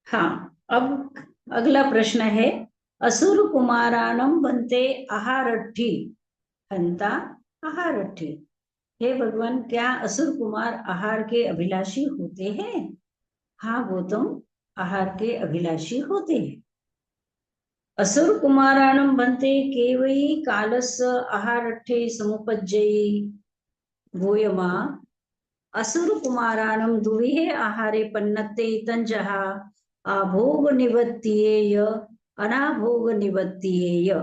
हाँ, अब अगला प्रश्न है, असुर कुमारानम बनते आहारठी हंता आहारठी। हे भगवान, क्या असुर कुमार आहार के अभिलाषी होते हैं? हाँ गौतम, आहार के अभिलाषी होते हैं। असुर कुमाराणम बनते केवई कालस आहारठे समुपज्जयी गोयमा असुर कुमाराणम दुविहे आहारे पन्नते तंजहा आभोग निवत्तियेय अनाभोग निवत्तियेय।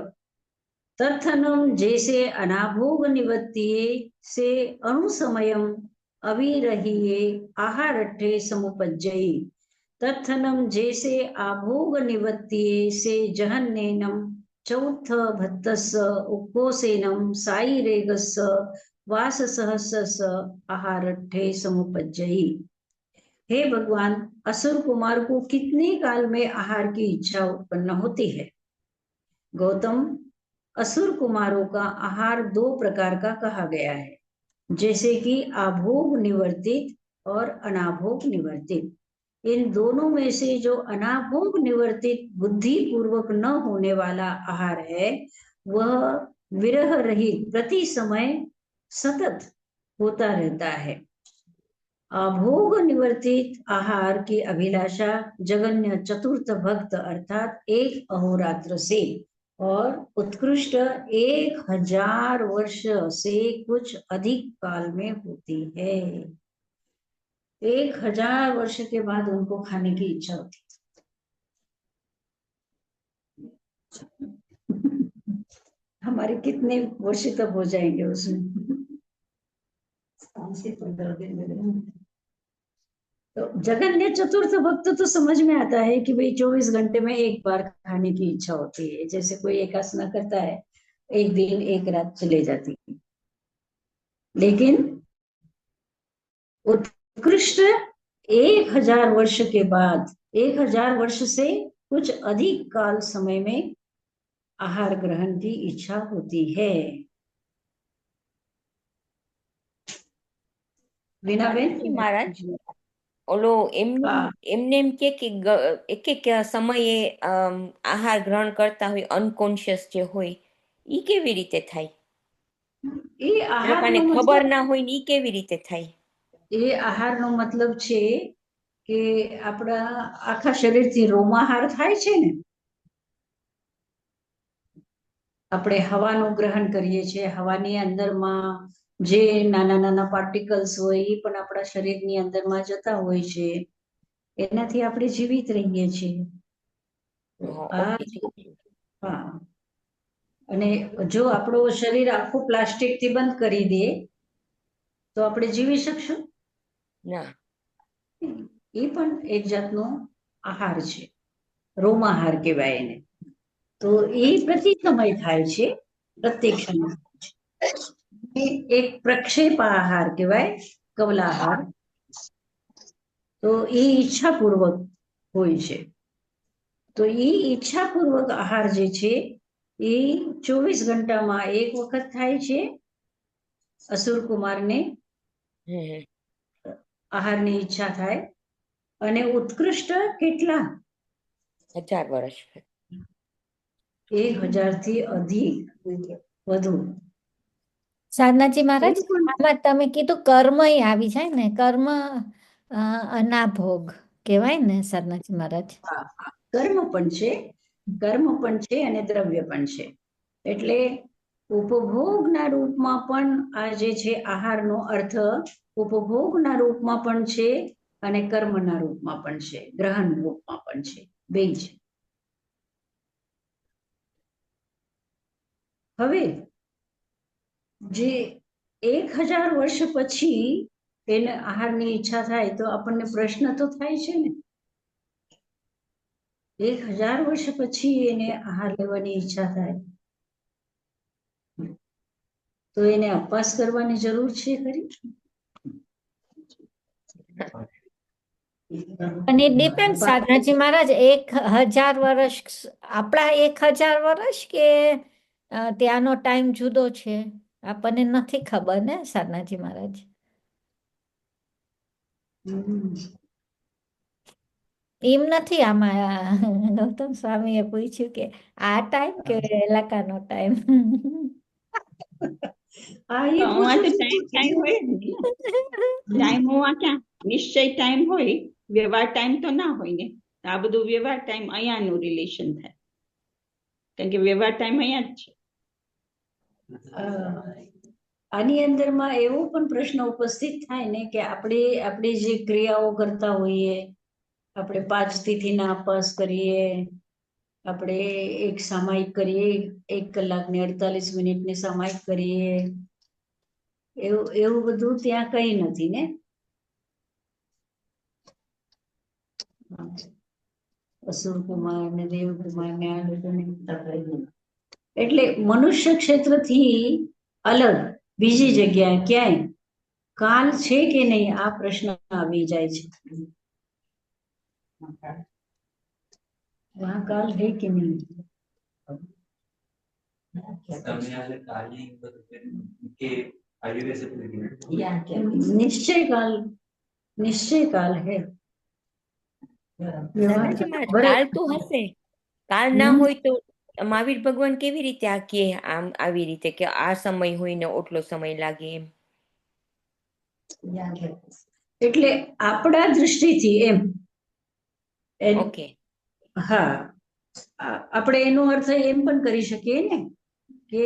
तत्थनम जैसे अनाभोग निवत्तिये से अनुसमयम अविरहिये आहारठे समुपज्जयी। तत्थनम जैसे आभोग निवत्तिये से जहन्नेनम चौथ भत्तस उक्कोसेनम साई रेगस वास सहसस आहारठे समुपज्जयी। हे भगवान, असुर कुमार को कितने काल में आहार की इच्छा उत्पन्न होती है? गौतम, असुर कुमारों का आहार 2 प्रकार का कहा गया है, जैसे कि आभोग निवर्तित और अनाभोग निवर्तित। इन दोनों में से जो अनाभोग निवर्तित बुद्धि पूर्वक न होने वाला आहार है, वह विरह रहित प्रति समय सतत होता रहता है। अभोग निवर्तित आहार की अभिलाषा जगन्य चतुर्थ भक्त अर्थात 1 अहोरात्र से और उत्कृष्ट 1000 वर्ष से कुछ अधिक काल में होती है। 1000 वर्ष के बाद उनको खाने की इच्छा होती है। हमारे कितने वर्ष तक हो जाएंगे उसमें? 15 दिन में। तो जगन्नाथ चतुर्थ भक्त तो समझ में आता है कि भाई 24 घंटे में एक बार खाने की इच्छा होती है, जैसे कोई एकासना करता है, एक दिन एक रात चले जाती है। लेकिन उत्कृष्ट 1000 वर्ष के बाद, 1000 वर्ष से कुछ अधिक काल समय में आहार ग्रहण की इच्छा होती है। वीणाबेन? મહારાજ ઓલો એમને હા. એમને એમ કે એક એક સમયે આહાર ગ્રહણ કરતા હોય અનકોન્શિયસ જે હોય ઈ કેવી રીતે થાય? એ એ લોકોને આહારનો ખબર મતલબ, ના હોય ને ઈ કેવી રીતે થાય? એ આહારનો મતલબ છે કે આપણા આખા શરીરથી રોમાહાર થાય છે ને, આપણે હવાનું ગ્રહણ કરીએ છીએ, હવાની અંદરમાં જે નાના નાના પાર્ટિકલ્સ હોય એ પણ આપણા શરીરની અંદરમાં જતા હોય છે, એનાથી આપણે જીવિત રહીએ છીએ. આ ઓકે. હા, અને જો આપણું શરીર આખું પ્લાસ્ટિકથી બંધ કરી દે તો આપણે જીવી શકશું? ના. એ પણ એક જાતનો આહાર છે, રોમાહાર કહેવાય એને. તો એ પ્રતિ સમય થાય છે, પ્રત્યેક સમય. એક પ્રક્ષેપ આહાર કહેવાય, કવલાહાર. તો એ ઈચ્છાપૂર્વક હોય છે. તો એ ઈચ્છાપૂર્વક આહાર જે છે એ 24 ઘંટામાં એક વખત થાય છે. અસુર કુમારને આહારની ઈચ્છા થાય, અને ઉત્કૃષ્ટ કેટલા? 1000 વર્ષ. 1000 થી અધિક વધુ. સાધનાજી મહારાજ, આમાં તમે કીધું કર્મ આવી જાય ને, કર્મ અનાભોગ કહેવાય ને સાધનાજી મહારાજ? કર્મ પણ છે, કર્મ પણ છે અને દ્રવ્ય પણ છે. એટલે ઉપભોગના રૂપમાં પણ આ જે છે આહારનો અર્થ ઉપભોગના રૂપમાં પણ છે અને કર્મના રૂપમાં પણ છે, ગ્રહણ રૂપમાં પણ છે, બે છે. હવે જે 1000 વર્ષ પછી એને આહારની ઈચ્છા થાય તો આપણને પ્રશ્ન તો થાય છે ને, 1000 વર્ષ પછી એને આહાર લેવાની ઈચ્છા થાય તો એને ઉપવાસ કરવાની જરૂર છે ખરી? અને ડિપેન્ડ સાધનાજી મહારાજ, 1000 વર્ષ આપણા 1000 વર્ષ કે ત્યાંનો ટાઈમ જુદો છે? આપણને નથી ખબર ને સાધનાજી મહારાજ. એમ નથી આમાં ગૌતમ સ્વામીએ પૂછ્યું કે આ ટાઈમ કે એલાકાનો ટાઈમ? ટાઈમ હોય જ ને, ટાઈમ હોવા ક્યાં નિશ્ચય ટાઈમ હોય, વ્યવહાર ટાઈમ તો ના હોય ને. આ બધું વ્યવહાર ટાઈમ અહીંયાનું રિલેશન થાય, કારણ કે વ્યવહાર ટાઈમ અહીંયા જ છે. આની અંદરમાં એવો પણ પ્રશ્ન ઉપસ્થિત થાય ને કે આપણે જે ક્રિયાઓ કરતા હોઈએ, આપણે 5 તિથિના ઉપવાસ કરીએ, આપણે એક સામાયિક કરીએ, 1 કલાક ને 48 મિનિટની સામાયિક કરીએ, એવું બધું ત્યાં કઈ નથી ને. અસુર કુમાર ને દેવકુમાર ને આ લોકોને એટલે મનુષ્ય ક્ષેત્રથી અલગ બીજી જગ્યાએ ક્યાંય કાલ છે કે નહીં આ પ્રશ્ન આવી જાય છે. वहाँ काल है कि नहीं? निश्चय काल है. કાલ તો હશે, કાલ ના હોય તો મહાવીર ભગવાન કેવી રીતે આ કે આમ આવી રીતે કે આ સમય હોય ને ઓટલો સમય લાગે એમ? એટલે આપણા દૃષ્ટિથી એમ. ઓકે. હા, આપણે એનો અર્થ એમ પણ કરી શકીએ ને કે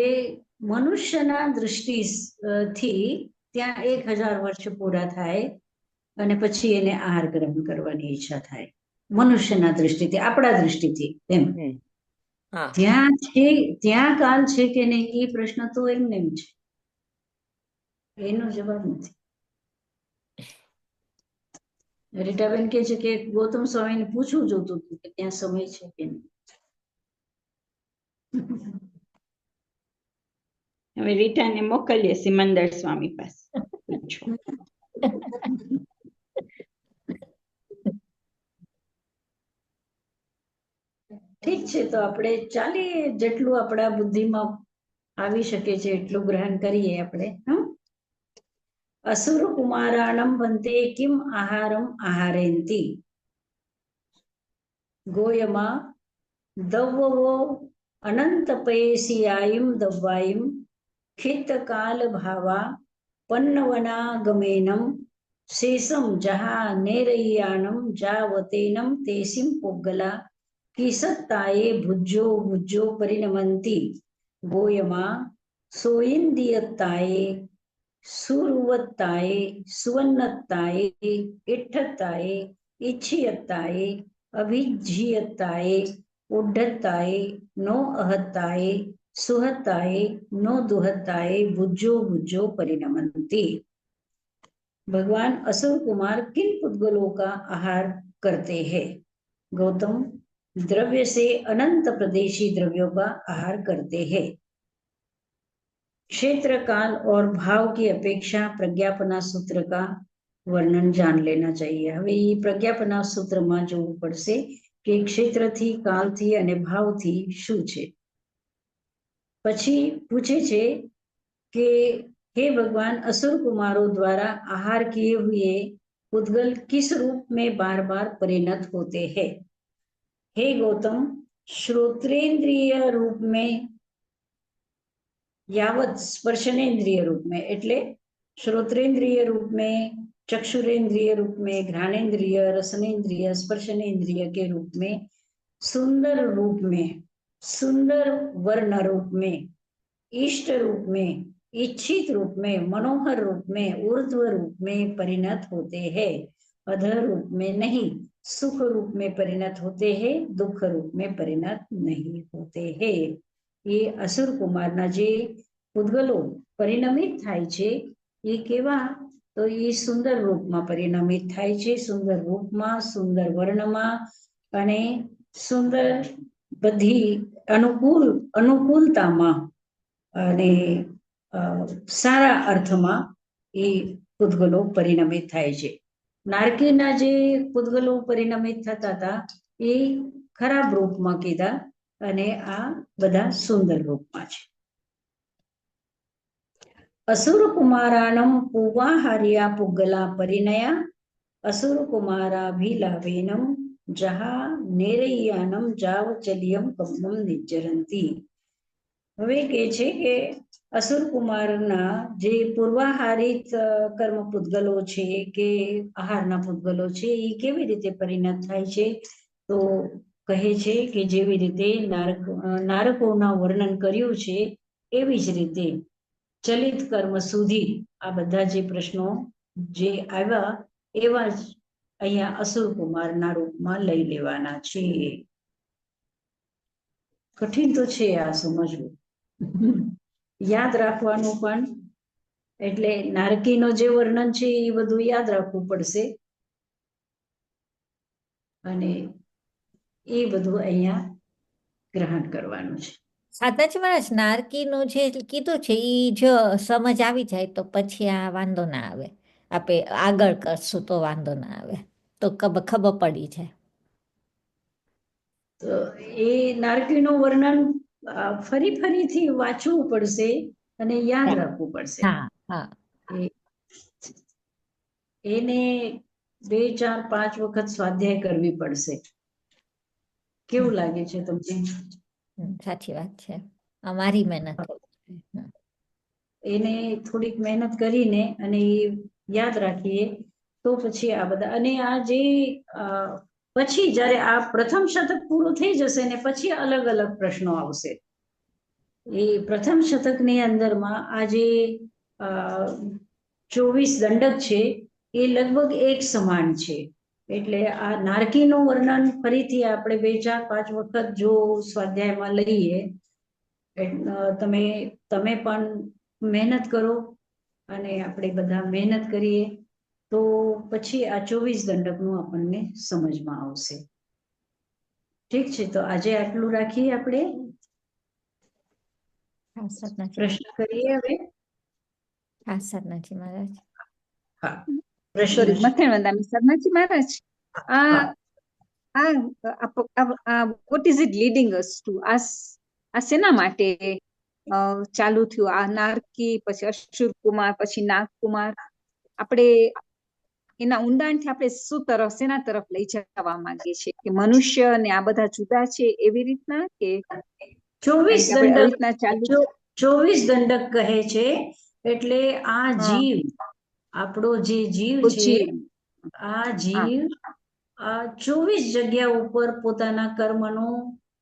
મનુષ્યના દૃષ્ટિથી ત્યાં 1000 વર્ષ પૂરા થાય અને પછી એને આહાર ગ્રહણ કરવાની ઈચ્છા થાય, મનુષ્યના દૃષ્ટિથી, આપણા દૃષ્ટિથી એમ. હા ત્યાં કાલ છે કે નહીં એ પ્રશ્ન તો એમને એમ છે, એનો જવાબ નથી. રીટાબેન કે છે કે ગૌતમ સ્વામીને પૂછવું જોતું હતું કે ત્યાં સમય છે કે નહીં. હવે રીટાને મોકલીએ સિમંદર સ્વામી પાસે પૂછો. ઠીક છે, તો આપણે ચાલીએ, જેટલું આપણા બુદ્ધિમાં આવી શકે છે એટલું ગ્રહણ કરીએ આપણે. અસુર કુમારાણમ વંતે કિમ આહારમ આહારેન્તિ ગોયમાં દવવો અનંત પયેસિયાયમ દવ્વાયમ ખિત કાલ ભાવા પન્નવના ગમેનમ શેષમ જહા નેરૈયાણમ જાવતેનમ તેસિમ પોગલા કિસત્તાયે ભુજ્જો ભુજ્જો પરિણમંતી ગોયમાં સોઇન્દિયત્તાયે સુરુવત્તાયે સુવન્નત્તાયે ઇઠ્ઠત્તાયે ઇચ્છિયત્તાયે અભિજ્યત્તાયે ઉઢ્ઢત્તાયે નો અહત્તાયે સુહત્તાયે નો दुहत्ताये भुज्जो भुज्जो परिणमन्ति। भगवान असुर कुमार किन पुद्गलों का आहार करते हैं? गौतम द्रव्य से अनंत प्रदेशी द्रव्यों का आहार करते हैं। क्षेत्र काल और भाव की अपेक्षा प्रज्ञापना सूत्र का वर्णन जान लेना चाहिए। હવે એ પ્રજ્ઞાપના સૂત્રમાં જોવું પડશે કે ક્ષેત્રથી કાલથી અને ભાવથી શું છે। પછી પૂછે છે કે हे भगवान असुर कुमारों द्वारा आहार किए हुए पुद्गल किस रूप में बार बार परिणत होते हैं? हे गौतम श्रोत्रेंद्रिय रूप में यावत स्पर्शनेन्द्रिय रूप में એટલે श्रोत्रेंद्रिय रूप में, चक्षुरेंद्रिय रूप में, घ्राणेन्द्रिय, रसनेन्द्रिय, स्पर्शनेन्द्रिय के रूप में, सुंदर रूप में, सुंदर वर्ण रूप में, इष्ट रूप में, इच्छित रूप में, मनोहर रूप में, ऊर्ध्व रूप में परिणत होते हैं। अधर रूप में नहीं, सुख रूप में परिणत होते हैं, दुख रूप में परिणत नहीं होते हैं। ये असुर कुमारना जे पुद्गलो परिणमित थाय छे ये केवा? तो ये सुंदर रूप में परिणमित थाय छे, सुंदर रूप में, सुंदर वर्ण में अने सुंदर बधी अनुकूलता में अने सारा अर्थ में ये पुद्गलो परिणमित थाय छे। नारकीना जे पुद्गलो परिणमित थता था ये खराब रूप में कीधा अने आ बधा सुंदर रूप में छे। असुर कुमाराणम पूवाहार्या पुग्गला परिणया असुर कुमाराभिलाभेनम जहा नेरय्यानम जावचल्यम कम्मम निज्जरन्ति। હવે કે છે કે અસુર કુમારના જે પૂર્વાહારિત કર્મ પૂતગલો છે કે આહારના પૂતગલો છે એ કેવી રીતે પરિણત થાય છે? તો કહે છે કે જેવી રીતે નારકોના વર્ણન કર્યું છે એવી જ રીતે ચલિત કર્મ સુધી આ બધા જે પ્રશ્નો જે આવ્યા એવા જ અહીંયા અસુર કુમારના રૂપમાં લઈ લેવાના છે। કઠિન તો છે આ સમજવું, યાદ રાખવાનું પણ, એટલે નારકીનો જે વર્ણન છે એ બધું યાદ રાખવું પડશે અને એ બધું અહીંયા ગ્રહણ કરવાનું છે। સાતાજી મહારાજ નારકીનું જે કીધું છે એ જો સમજ આવી જાય તો પછી આ વાંધો ના આવે, આપણે આગળ કરશું તો વાંધો ના આવે, તો ખબર પડી જાય। તો એ નારકીનું વર્ણન ફરી ફરીથી વાંચવું પડશે અને યાદ રાખવું પડશે। હા હા, એને 2, 4, 5 વખત સ્વાધ્યાય કરવી પડશે। કેવું લાગે છે તમને? સાચી વાત છે, અમારી મહેનત એને થોડીક મહેનત કરીને અને એ યાદ રાખીએ તો પછી આ બધા, અને આ જે પછી જ્યારે આ પ્રથમ શતક પૂરું થઈ જશે ને પછી અલગ અલગ પ્રશ્નો આવશે। એ પ્રથમ શતકની અંદરમાં આ જે 24 દંડક છે એ લગભગ એક સમાન છે, એટલે આ નારકીનું વર્ણન ફરીથી આપણે 2-4-5 વખત જો સ્વાધ્યાયમાં લઈએ, તમે પણ મહેનત કરો અને આપણે બધા મહેનત કરીએ તો પછી આ 24 દંડકનું આપણને સમજમાં આવશે. ઠીક છે, તો આજે આટલું રાખીએ આપણે. હા સદનાજી પ્રશ્ન કરીએ હવે. હા સદનાજી મહારાજ. હા, પ્રશ્ન સોરી, છે. મથેણ વંદામી સરનાજી મહારાજ, હા, what is it leading us to? આ શેના માટે ચાલુ થયું? આ નારકી, પછી અશુર કુમાર, પછી નાગકુમાર, આપણે એના ઊંડાણથી આપણે શું તરફ, શેના તરફ લઈ જવા માંગીએ છીએ? કે મનુષ્ય અને આ બધા જુદા છે એવી રીતના, કે 24 આપણે આવી દંડક, રીતના ચાલુ? 24 દંડક કહે છે એટલે આ હા, જીવ, આપણો જે જીવ તો છે, જીવ. આ હા, જીવ આ 24 જગ્યા ઉપર પોતાના કર્મનો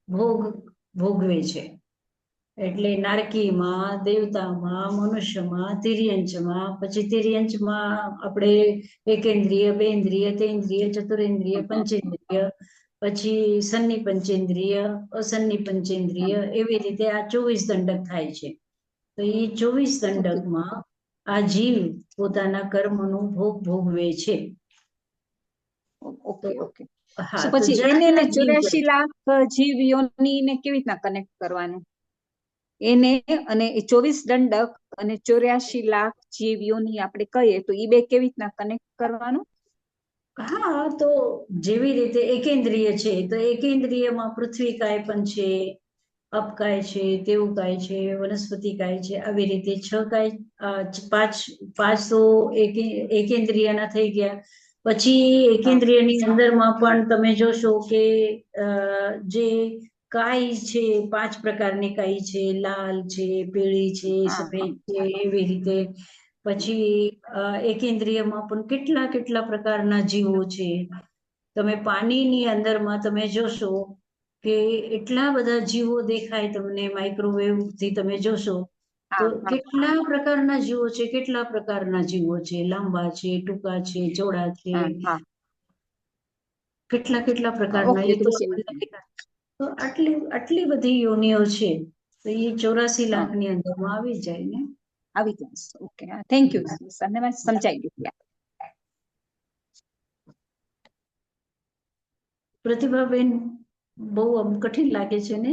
ભોગ ભોગવે છે. એટલે નારકીમાં, દેવતામાં, મનુષ્યમાં, તિર્યંચમાં, પછી તિર્યંચમાં આપણે એકેન્દ્રિય, બેન્દ્રિય, તેન્દ્રિય, ચતુરેન્દ્રિય, પંચેન્દ્રિય, પછી સન્નિ પંચેન્દ્રિય, અસન્નિ પંચેન્દ્રિય, એવી રીતે આ 24 દંડક થાય છે. તો એ 24 ઓકે દંડકમાં આ જીવ પોતાના કર્મનો ભોગ ભોગવે છે. Okay okay. હા, તો પછી જ્યાં એને ને જ્યાં જીવ કરે 84 લાખ જીવ યોનીને કેવી રીતના કનેક્ટ કરવાનું? એને અને એ 24 દંડક અને 84 લાખ જીવ યોની આપણે કહીએ તો એ બે કેવી રીતના કનેક્ટ કરવાનું? હા, તો જેવી રીતે એકેન્દ્રિય છે તો એકેન્દ્રિયમાં પૃથ્વી કાય પણ છે, અપકાય છે, તેવુકાય છે, વનસ્પતિ કાય છે, આવી રીતે 6 કાય, પાંચ તો એકેન્દ્રિયના થઈ ગયા. પછી એકેન્દ્રિયની અંદરમાં પણ તમે જોશો કે જે કાય છે, 5 પ્રકારની કાય છે, લાલ છે, પીળી છે, સફેદ છે, એવી રીતે. પછી એકેન્દ્રિયમાં પણ કેટલા કેટલા પ્રકારના જીવો છે. તમે પાણીની અંદરમાં તમે જોશો કે એટલા બધા જીવો દેખાય તમને, માઇક્રોવેવ થી તમે જોશો તો કેટલા પ્રકારના જીવો છે, કેટલા પ્રકારના જીવો છે, લાંબા છે, ટૂંકા છે, ચોડા છે, કેટલા કેટલા પ્રકારના. ઓકે એ તો તો પછી તો આટલી બધી યોનિઓ છે, તો એ 84 લાખની અંદરમાં આવી જાય ને. આવી જશે. ઓકે, થેન્ક યુ ધન્યવાદ, સમજાઈ ગયું. પ્રતિભાબેન, બહુ આમ કઠિન લાગે છે ને?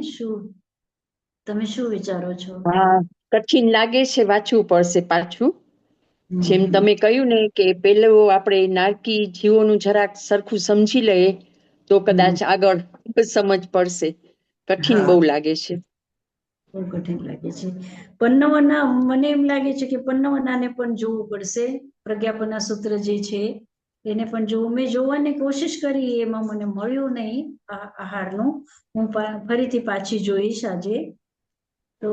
તમે શું વિચારો છો? હા, કઠિન લાગે છે, વાંચવું પડશે પાછું. જેમ તમે કહ્યું ને કે પેલું આપણે નારકી જીવોનું જરાક સરખું સમજી લઈએ તો કદાચ આગળ સમજ પડશે. કઠિન બહુ લાગે છે. બહુ કઠિન લાગે છે. પન્નવના, મને એમ લાગે છે કે પન્નવનાને પણ જોવું પડશે. પ્રજ્ઞાપના સૂત્ર જે છે એને પણ જોવું. મેં જોવાની કોશિશ કરી, એમાં મને મળ્યું નહીં આહારનું. હું ફરીથી પાછી જોઈશ આજે. તો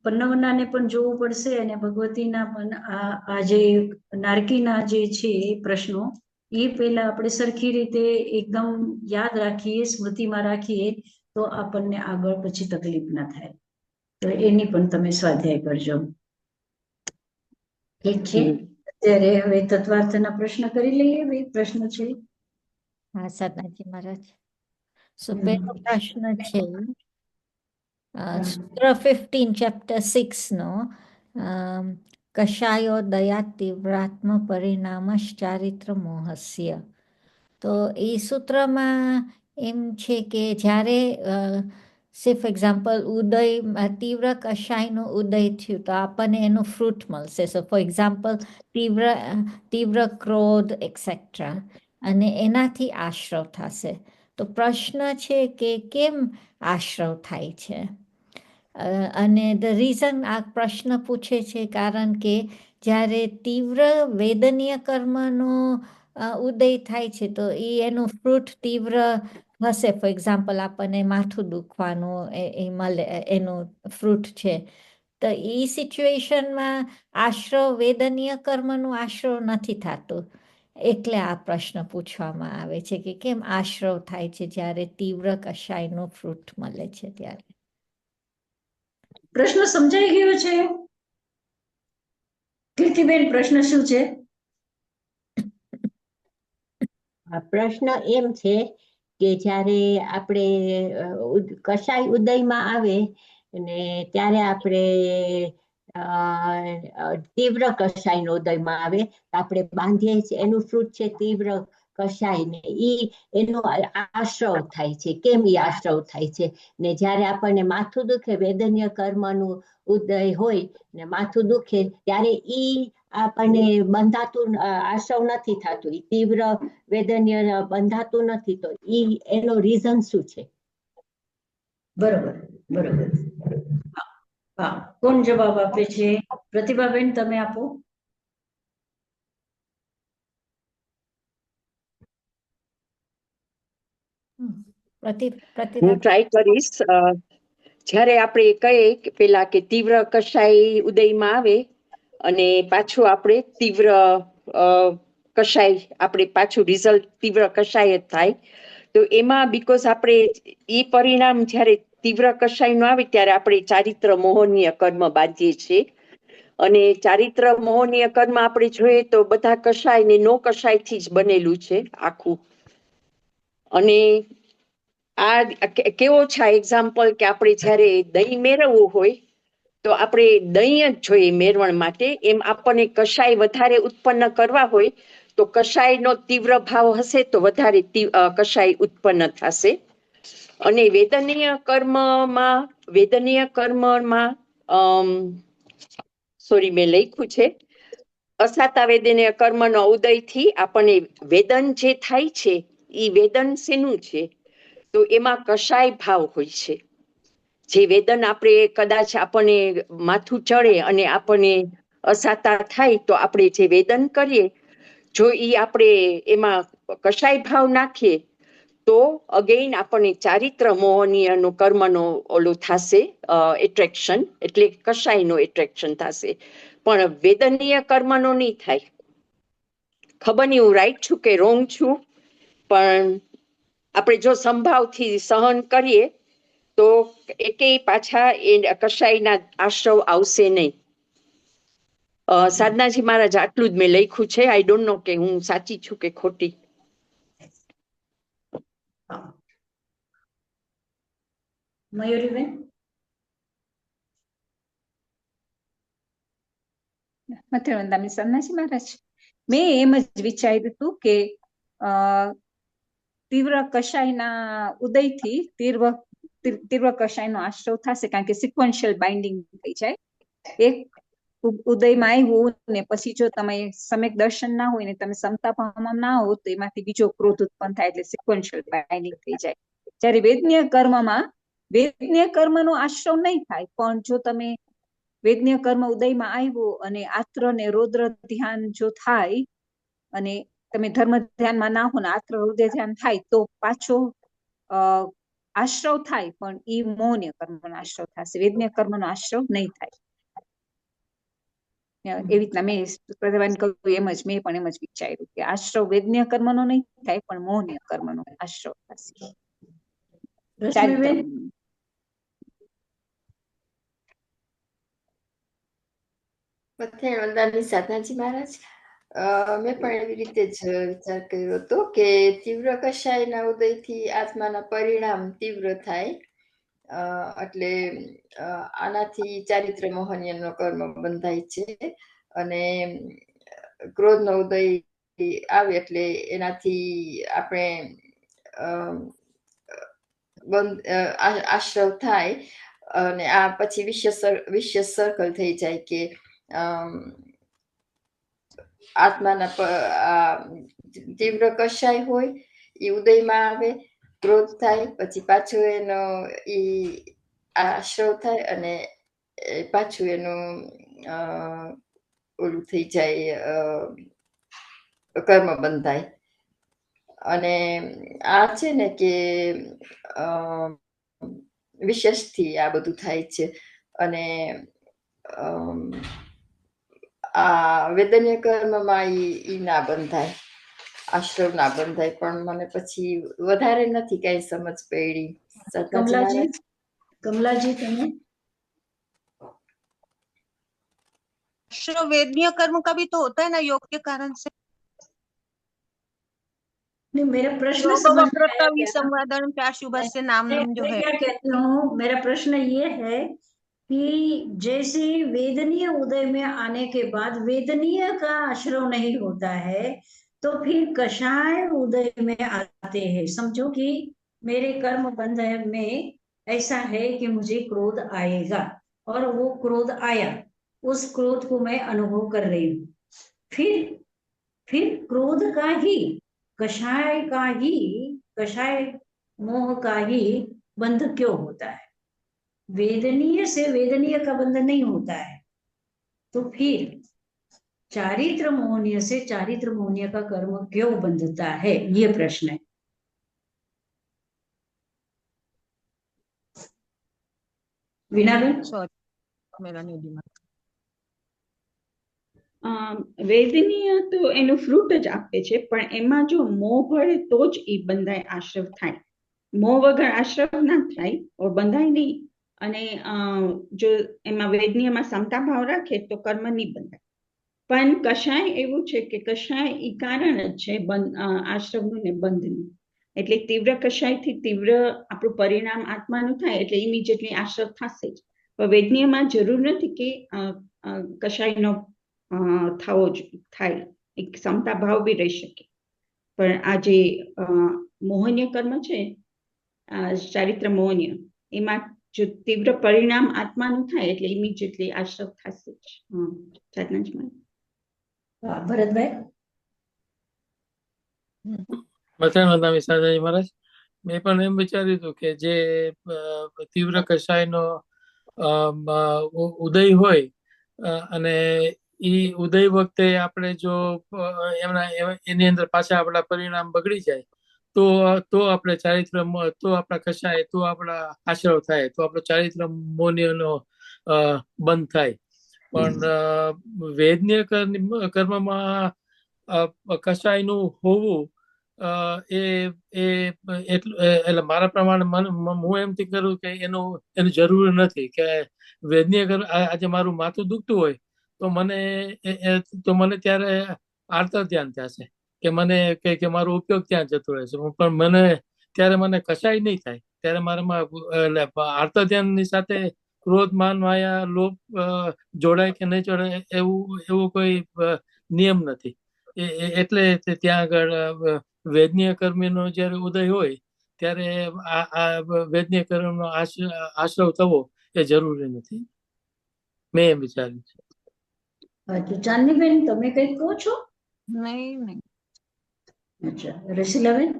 પન્નવનાને પણ જોવું પડશે અને ભગવતીના પણ આ જે નારકીના જે છે પ્રશ્નો, એ પહેલા આપણે સરખી રીતે એકદમ યાદ રાખીએ, સ્મૃતિમાં રાખીએ તો આપણને આગળ પછી તકલીફ ના થાય. તો એની પણ તમે સ્વાધ્યાય કરજો. ઠીક છે, અત્યારે હવે તત્વાર્થના પ્રશ્ન કરી લઈએ. બે પ્રશ્ન છે. હા સદનાજી મહારાજ. પહેલો પ્રશ્ન છે સૂત્ર 15 ચેપ્ટર 6 નો, કશાયો દયા તીવ્રાત્મ પરિણામશ્ચારિત્ર મોહસ્ય. તો એ સૂત્રમાં એમ છે કે જ્યારે ફોર એક્ઝામ્પલ ઉદય, તીવ્ર કશાયનો ઉદય થયું તો આપણને એનું ફ્રૂટ મળશે. સો ફોર એક્ઝામ્પલ તીવ્ર ક્રોધ એક્સેટ્રા, અને એનાથી આશ્રવ થશે. તો પ્રશ્ન છે કે કેમ આશ્રવ થાય છે? અને ધ રીઝન આ પ્રશ્ન પૂછે છે કારણ કે જ્યારે તીવ્ર વેદનીય કર્મનો ઉદય થાય છે તો એનું ફ્રૂટ તીવ્ર હશે. ફોર એક્ઝામ્પલ આપણને માથું દુખવાનું એ મળે, એનું ફ્રૂટ છે. તો એ સિચ્યુએશનમાં આશ્રવ, વેદનીય કર્મનું આશ્રવ નથી થતું. એટલે આ પ્રશ્ન પૂછવામાં આવે છે કે કેમ આશ્રવ થાય છે જ્યારે તીવ્ર કશાયનું ફ્રૂટ મળે છે ત્યારે. પ્રશ્ન સમજાઈ ગયો છે? કીર્તિબેન, પ્રશ્ન શું છે? આ પ્રશ્ન એમ છે કે જ્યારે આપણે કશાય ઉદયમાં આવે અને ત્યારે આપણે તીવ્ર કશાયનો ઉદયમાં આવે તો આપણે બાંધીએ છીએ, એનું ફ્રૂટ છે તીવ્ર કશાય, ને એનો આશ્રવ થાય છે. કેમ એ આશ્રવ થાય છે? ને જ્યારે આપણને માથું દુખે, વેદન્ય કર્મનું ઉદય હોય ને માથું દુખે, ત્યારે આપણને બંધાતું આશ્રવ નથી થતું, તીવ્ર વેદન્ય બંધાતું નથી. તો એનો રીઝન શું છે? બરોબર, બરોબર. હા, કોણ જવાબ આપે છે? પ્રતિભાબેન, તમે આપો. હું ટ્રાય કરીશ. જ્યારે આપણે કહીએ કે પેલા કે તીવ્ર કશાય ઉદયમાં આવે અને પાછું આપણે તીવ્ર કશાય આપણે પાછું રિઝલ્ટ તીવ્ર કશાય જ થાય, તો એમાં બીકોઝ આપણે એ પરિણામ જ્યારે તીવ્ર કશાય નું આવે ત્યારે આપણે ચારિત્ર મોહનીય કર્મ બાંધીએ છીએ, અને ચારિત્ર મોહનીય કર્મ આપણે જોઈએ તો બધા કશાય ને નો કશાય થી જ બનેલું છે આખું. અને આ કેવો છે એક્ઝામ્પલ કે આપણે જયારે દહીં મેળવવું હોય તો આપણે દહીં જ જોઈએ મેળવણ માટે, એમ આપણને કશાય વધારે ઉત્પન્ન કરવા હોય તો કશાયનો તીવ્ર ભાવ હશે તો વધારે કશાય ઉત્પન્ન થશે. અને વેદનીય કર્મમાં સોરી મેં લખ્યું છે, અસાતા વેદનીય કર્મનો ઉદયથી આપણને વેદન જે થાય છે એ વેદન શેનું છે? તો એમાં કશાય ભાવ હોય છે. જે વેદન આપણે કદાચ આપણને માથું ચડે અને આપણને અસાતા થાય તો આપણે જે વેદન કરીએ, જો આપણે એમાં કશાય ભાવ નાખીએ તો અગેઇન આપણને ચારિત્ર મોહનીયનું કર્મનો ઓલું થશે, એટ્રેક્શન, એટલે કશાયનો એટ્રેક્શન થશે, પણ વેદનીય કર્મનો નહીં થાય. ખબર નહીં હું રાઈટ છું કે રોંગ છું, પણ આપણે જો સંભાવથી સહન કરીએ તો એકેય પાછા એ કશાયના આશ્રવ આવશે નહીં. સાધનાજી મહારાજ આટલું જ મેં લખ્યું છે. આઈ ડોન્ટ નો કે હું સાચી છું કે ખોટી. મયુરીબેન? મથુરવંદામી સન્નાસી મહારાજ, મેં એમ જ વિચાર્યું હતું કે તીવ્ર કશાયના ઉદયથી તીવ્ર કશાયનો આશ્રવ થશે, કારણ કે સિક્વન્શિયલ બાઇન્ડિંગ થઈ જાય. એક ઉદયમાં આવ્યું ને પછી જો તમે સમ્યક દર્શન ના હોય ને તમે સમતા ભાવમાં ના હો તો એમાંથી બીજો ક્રોધ ઉત્પન્ન થાય, એટલે સિક્વન્શિયલ બાઇન્ડિંગ થઈ જાય. જ્યારે વેદનીય કર્મનો આશ્રવ નહીં થાય, પણ જો તમે વેદનીય કર્મ ઉદયમાં આવ્યો અને આત્ર ને રૌદ્ર ધ્યાન જો થાય અને તમે ધર્મ ધ્યાનમાં ના હો ને આત્ર રૌદ્ર ધ્યાન થાય તો પાછો આશ્રવ થાય, પણ એ મોહનીય કર્મનો આશ્રવ થશે, વેદનીય કર્મનો આશ્રવ નહીં થાય. એવી રીતના મેં પ્રતિભાન કહ્યું એમ જ મેં પણ એમ જ વિચાર્યું કે આશ્રવ વેદનીય કર્મનો નહીં થાય પણ મોહનીય કર્મનો આશ્રવ થશે. રશ્મિબેન? વંદાની સાધનાજી મહારાજ, મેં પણ એવી રીતે જ વિચાર કર્યો હતો કે તીવ્ર કશાયના ઉદયથી આત્માના પરિણામ તીવ્ર થાય, એટલે આનાથી ચારિત્ર મોહનીયનો કર્મ બંધાય છે, અને ક્રોધનો ઉદય આવે એટલે એનાથી આપણે આશ્રવ થાય, અને આ પછી વિશ્ય સર્કલ થઈ જાય કે આત્માના તીવ્ર કશાય હોય એ ઉદયમાં આવે, ક્રોધ થાય, પછી પાછું એનો આશ્રવ થાય અને પાછું એનું ઓલું થઈ જાય, કર્મ બંધાય. અને આ છે ને કે વિશેષથી આ બધું થાય છે, અને આ વેદનીય કર્મમાં ઈ ના બંધાય, આશ્રવ ના બંધાય. પણ મને પછી વધારે નથી કઈ સમજ પડી. કમલાજી તમે? आश्रव वेदनीय कर्म का भी तो होता है ना, योग के कारण से। नहीं, मेरा प्रश्न योग समझ में वक्रता आया क्या? विसंवादन चाशुभस्य मैं नामनम जो मैं है। क्या कहती हूँ, मेरा प्रश्न ये है कि जैसे वेदनीय उदय में आने के बाद वेदनीय का आश्रव नहीं होता है, तो फिर कषाय उदय में आते हैं। समझो कि मेरे कर्म बंध में ऐसा है कि मुझे क्रोध आएगा, और वो क्रोध आया, उस क्रोध को मैं अनुभव कर रही हूँ। फिर क्रोध का ही, कषाय मोह का ही बंध क्यों होता है? वेदनीय से वेदनीय का बंध नहीं होता है, तो फिर चारित्र मोहनीय से चारित्र मोहनीय का कर्म क्यों बंधता है? ये प्रश्न है। वीणाबेन? सॉरी, मेरा नहीं दिमाग। વેદનીય તો એનું ફ્રૂટ જ આપે છે, પણ એમાં જો મોહ ભળે તો જ એ બંધાય આશ્રવ થાય. મોહ વગર આશ્રવ ના થાય, or બંધાય નહીં. અને જો એમાં વેદનીયમાં સમતા ભાવ રાખે તો કર્મ નહીં બંધાય. પણ કષાય એવું છે કે કષાય એ કારણ જ છે આશ્રવનું ને બંધનું. એટલે તીવ્ર કષાયથી તીવ્ર આપણું પરિણામ આત્માનું થાય, એટલે ઇમિડિયેટલી આશ્રવ થશે જ. પણ વેદનીયમાં જરૂર નથી કે કષાયનો થવો થાય, એક સમતા ભાવ બી રહી શકે. પણ આ જે મોહનીય કર્મ છે, ચારિત્ર મોહનીય, એમાં જો તીવ્ર પરિણામ આત્માનું થાય એટલે ઇમિડિયેટલી આશ્રવ થશે જ. સાધનાજી ભરતભાઈ? મથાનંદામી સાદાજી મહારાજ, મેં પણ એમ વિચાર્યું હતું કે જે તીવ્ર કષાયનો ઉદય હોય, અને ઈ ઉદય વખતે આપણે જો એની અંદર પાછા આપણા પરિણામ બગડી જાય તો આપણે ચારિત્ર, તો આપણા કષાય, તો આપણા આશ્રવ થાય, તો આપણો ચારિત્ર મોહનીયનો બંધ થાય. પણ વેદનીય કર્મમાં કષાયનું હોવું એટલે મારા પ્રમાણે હું એમથી કરું કે એનું જરૂર નથી કે વેદનીય આજે મારું માથું દુખતું હોય તો મને ત્યારે આર્તર ધ્યાન થશે કે મને કે મારો ઉપયોગ ત્યાં જતો રહેશે, પણ ત્યારે મને કશાય નહીં થાય. ત્યારે મારામાં આર્તર ધ્યાનની સાથે ક્રોધ, માન, માયા, લોભ જોડાય કે નહીં જોડાય એવું કોઈ નિયમ નથી. એટલે ત્યાં આગળ વેદનીય કર્મીનો જયારે ઉદય હોય ત્યારે આ વેદનીય કર્મનો આશ્રવ થવો એ જરૂરી નથી. મેં એમ વિચાર્યું છે. ચાંદનીબેન, તમે કઈ કહો છો? નહીં. અચ્છા, રસીલાબેન?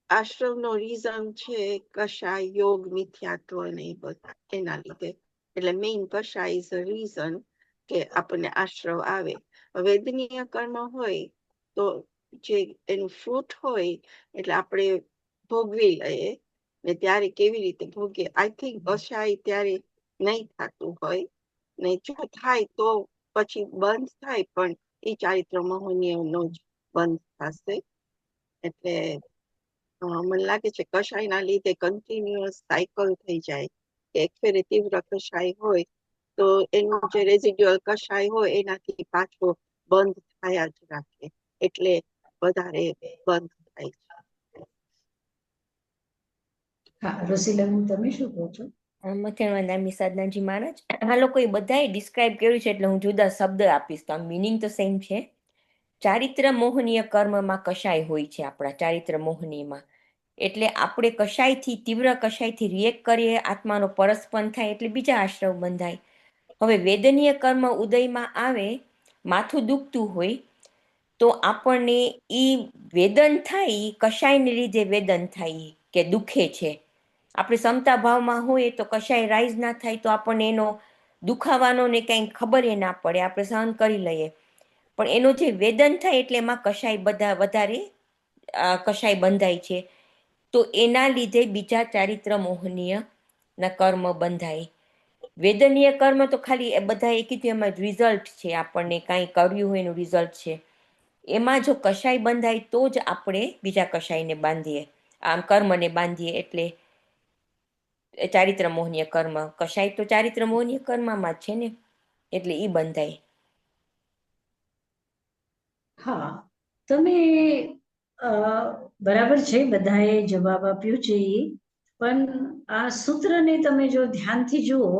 આશ્રવનો રીઝન છે કષાય, યોગ, મિથ્યાત્વ અને એ બધા એના લીધે. એટલે મેઇન કષાય ઇઝ અ રીઝન કે આપણને આશ્રવ આવે. વેદનીય કર્મ હોય તો જે એનું ફ્રૂટ હોય એટલે આપણે ભોગવી લઈએ, ને ત્યારે કેવી રીતે ભોગીએ. આઈ થિંક કષાય ત્યારે નહીં થતું હોય, ને જો થાય તો પછી બંધ થાય, પણ એ ચારિત્ર મોહનીયનો જ બંધ થશે. એટલે મને લાગે છે કષાયના લીધે કન્ટિન્યુઅસ સાયકલ થઈ જાય કે એક ફેરે તીવ્ર કષાય હોય તો એનું જે રેઝિડ્યુઅલ કષાય હોય એનાથી પાછો બંધ થયા જ રાખે, એટલે વધારે બંધ થાય છે. હા, રસીલાબેન, તમે શું કહો છો? મથાનંદામી સાધનાજી મહારાજ, આ લોકોએ બધાએ ડિસ્ક્રાઇબ કર્યું છે એટલે હું જુદા શબ્દ આપીશ, તો આમ મિનિંગ તો સેમ છે. ચારિત્ર મોહનીય કર્મમાં કષાય હોય છે, આપણા ચારિત્ર મોહનીયમાં. એટલે આપણે કષાયથી, તીવ્ર કષાયથી રિએક્ટ કરીએ, આત્માનો પરસ્પંદ થાય એટલે બીજા આશ્રવ બંધાય. હવે વેદનીય કર્મ ઉદયમાં આવે, માથું દુખતું હોય તો આપણને ઈ વેદન થાય, કષાયને લીધે વેદન થાય કે દુખે છે. આપણે સમતા ભાવમાં હોય તો કશાય રાઈઝ ના થાય તો આપણને એનો દુખાવાનો ને કંઈ ખબર એ ના પડે, આપણે સહન કરી લઈએ. પણ એનો જે વેદન થાય એટલે એમાં કશાય વધારે કશાય બંધાય છે, તો એના લીધે બીજા ચારિત્ર મોહનીય ના કર્મ બંધાય. વેદનીય કર્મ તો ખાલી બધા એ કીધું એમાં રિઝલ્ટ છે, આપણને કાંઈ કર્યું હોય એનું રિઝલ્ટ છે. એમાં જો કશાય બંધાય તો જ આપણે બીજા કશાયને બાંધીએ, આમ કર્મને બાંધીએ. એટલે ચારિત્ર મોહનીય કર્મ, કશાય તો ચારિત્ર મોહનીય કર્મમાં જ છે ને, એટલે ઈ બંધાય. હા, તમે અ, બરાબર છે, બધાએ જવાબ આપ્યો છે ઈ. પણ આ સૂત્રને તમે જો ધ્યાનથી જુઓ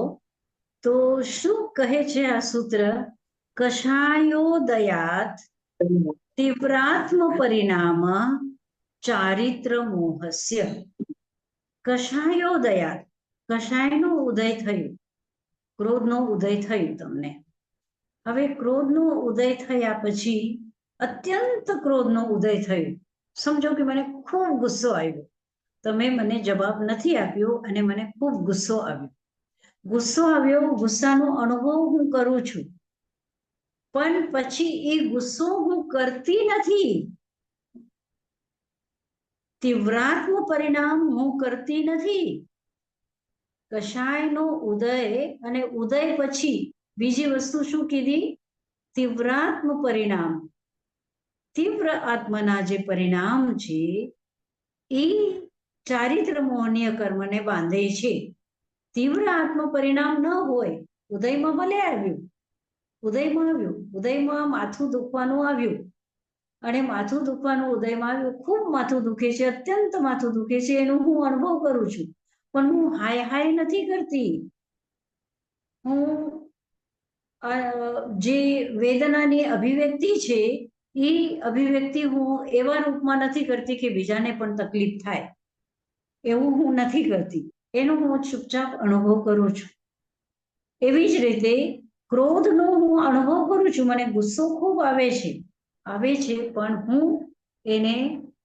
તો શું કહે છે આ સૂત્ર? કષાયોદયાત તીવ્રાત્મ પરિણામ ચારિત્ર મોહસ્ય. કષાયોદયાત, કષાયનો ઉદય થયું, ક્રોધનો ઉદય થયું તમને. હવે ક્રોધનો ઉદય થયા પછી અત્યંત ક્રોધનો ઉદય થયો. સમજો કે મને ખૂબ ગુસ્સો આવ્યો, તમે મને જવાબ નથી આપ્યો અને મને ખૂબ ગુસ્સો આવ્યો. ગુસ્સો આવ્યો, ગુસ્સાનો અનુભવ હું કરું છું, પણ પછી એ ગુસ્સો હું કરતી નથી. તીવ્રાત્મ પરિણામ હું કરતી નથી. કષાયનો ઉદય અને ઉદય પછી બીજી વસ્તુ શું કીધી? તીવ્રાત્મ પરિણામ. તીવ્ર આત્માના જે પરિણામ છે એ ચારિત્ર મોહનીય કર્મને બાંધે છે. તીવ્ર આત્મ પરિણામ ન હોય, ઉદયમાં ભલે આવ્યું, ઉદયમાં માથું દુખવાનું આવ્યું, અને માથું દુખવાનું ઉદયમાં આવ્યું, ખૂબ માથું દુખે છે, અત્યંત માથું દુખે છે, એનો હું અનુભવ કરું છું, પણ હું હાય હાય નથી કરતી. હું જે વેદનાની અભિવ્યક્તિ છે એ અભિવ્યક્તિ હું એવા રૂપમાં નથી કરતી કે બીજાને પણ તકલીફ થાય, એવું હું નથી કરતી. એનો હું ચૂપચાપ અનુભવ કરું છું. એવી જ રીતે ક્રોધનો હું અનુભવ કરું છું. મને ગુસ્સો ખૂબ આવે છે, પણ હું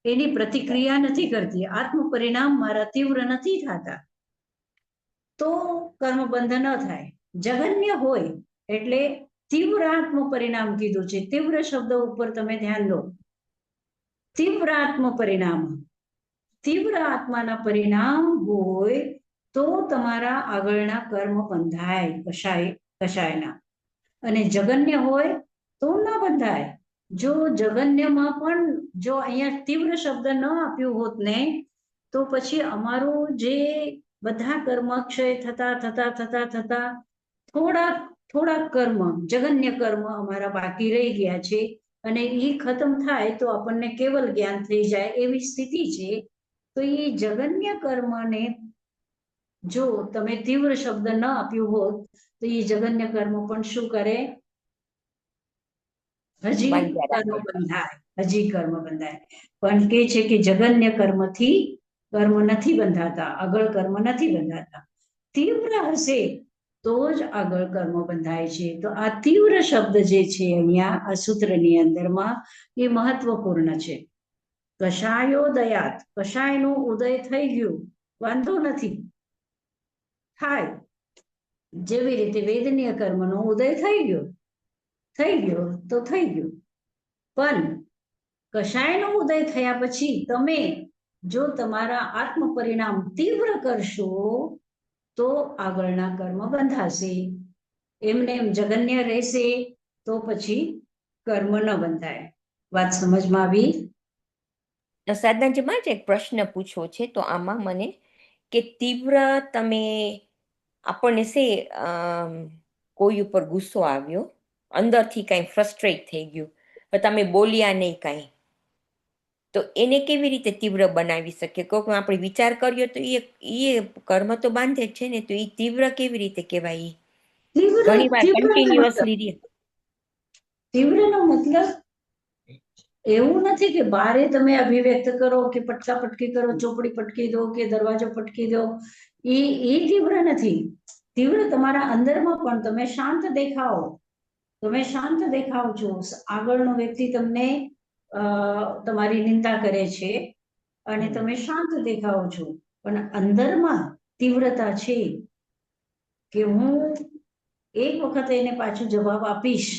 એની પ્રતિક્રિયા નથી કરતી. આત્મ પરિણામ મારા તીવ્ર નથી થતા, તો કર્મબંધ ન થાય. જગન્ય હોય એટલે તીવ્ર આત્મ પરિણામ કીધું છે. તીવ્ર શબ્દ ઉપર તમે ધ્યાન દો. તીવ્ર આત્મ પરિણામ, તીવ્ર આત્માના પરિણામ હોય તો તમારા આગળના કર્મ બંધાય કષાયના, અને જગન્ય હોય તો ના બંધાય. જો જગન્યમાં પણ જો અહીંયા તીવ્ર શબ્દ ન આપ્યું હોત ને, તો પછી અમારું જે બધા કર્મ ક્ષય થતા થોડા કર્મ, જગન્ય કર્મ અમારા બાકી રહી ગયા છે, અને એ ખતમ થાય તો આપણને કેવલ જ્ઞાન થઈ જાય એવી સ્થિતિ છે. તો એ જગન્ય કર્મને જો તમે તીવ્ર શબ્દ ન આપ્યું હોત તો એ જગન્ય કર્મ પણ શું કરે? હજી કર્મ બંધાય. પણ કે છે કે જગન્ય કર્મથી કર્મ નથી બંધાતા, આગળ કર્મ નથી બંધાતા. તીવ્ર હશે તો જ આગળ કર્મ બંધાય છે. તો આ તીવ્ર શબ્દ જે છે અહીંયા આ સૂત્રની અંદરમાં એ મહત્વપૂર્ણ છે. કષાયોદયાત, કષાયનું ઉદય થઈ ગયું, વાંધો નથી, થાય. જેવી રીતે વેદનીય કર્મનો ઉદય થઈ ગયો તો થઈ ગયું. પણ કષાયનો ઉદય થયા પછી તમે જો તમારા આત્મ પરિણામ તીવ્ર કરશો તો આગળના કર્મ બંધાશે. એમને એમ જગન્ય રહેશે તો પછી કર્મ ન બંધાય. વાત સમજમાં આવી? સાધનાજીમાં જ એક પ્રશ્ન પૂછવો છે તો આમાં મને કે તીવ્ર તમે આપણને કોઈ ઉપર ગુસ્સો આવ્યો, અંદરથી કાંઈ ફ્રસ્ટ્રેટ થઈ ગયું, પણ તમે બોલ્યા નહીં કાંઈ, તો એને કેવી રીતે તીવ્ર બનાવી શકીએ? કોઈ આપણે વિચાર કર્યો તો એ કર્મ તો બાંધે જ છે ને, તો એ તીવ્ર કેવી રીતે કહેવાય? ઘણી વાર કન્ટિન્યુઅસલી રહે. તીવ્રનો મતલબ એવું નથી કે બારે તમે અભિવ્યક્ત કરો કે પટકા પટકી કરો, ચોપડી પટકી દો કે દરવાજો પટકી દો, એ તીવ્ર નથી. તીવ્ર તમારા અંદરમાં પણ તમે શાંત દેખાવ છો. આગળનો વ્યક્તિ તમને તમારી નિંદા કરે છે અને તમે શાંત દેખાવ છો, પણ અંદરમાં તીવ્રતા છે કે હું એક વખત એને પાછું જવાબ આપીશ,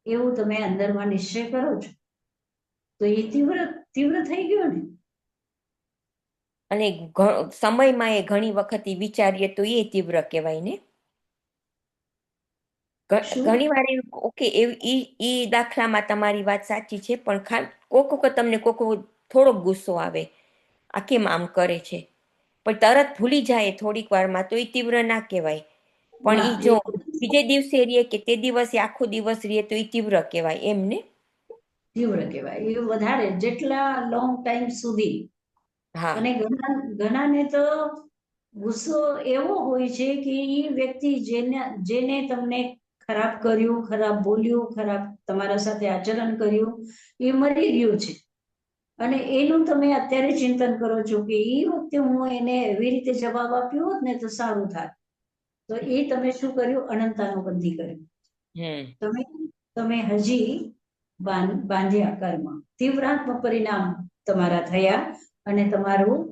એવું તમે અંદરમાં નિશ્ચય કરો છો, તો એ તીવ્ર થઈ ગયો ને. અને સમયમાં એ ઘણી વખત વિચારીએ તો એ તીવ્ર કહેવાય ને. ઘણી વાર ઓકે, એ દાખલામાં તમારી વાત સાચી છે, પણ કોક વખત તમને થોડોક ગુસ્સો આવે, આ કેમ આમ કરે છે, પણ તરત ભૂલી જાય થોડીક વારમાં, તો એ તીવ્ર ના કહેવાય. પણ એ જો બીજે દિવસે રહીએ કે તે દિવસે આખો દિવસ રહીએ તો એ તીવ્ર કહેવાય એમ ને. તીવ્ર કહેવાય. એ વધારે જેટલા લોંગ ટાઈમ સુધી. હા અને ઘણાને તો ગુસ્સો એવો હોય છે કે એ વ્યક્તિ જેને તમને ખરાબ કર્યું, ખરાબ બોલ્યું, ખરાબ તમારા સાથે આચરણ કર્યું, એ મરી ગયું છે અને એનું તમે અત્યારે ચિંતન કરો છો કે એ વખતે હું એને એવી રીતે જવાબ આપ્યો હોત ને તો સારું થાત. તો એ તમે શું કર્યું? અનંતાનુબંધી કર્યું. તમે હજી બાંધ્યા કર્મ, તીવ્રાત્મક પરિણામ તમારા થયા અને તમારું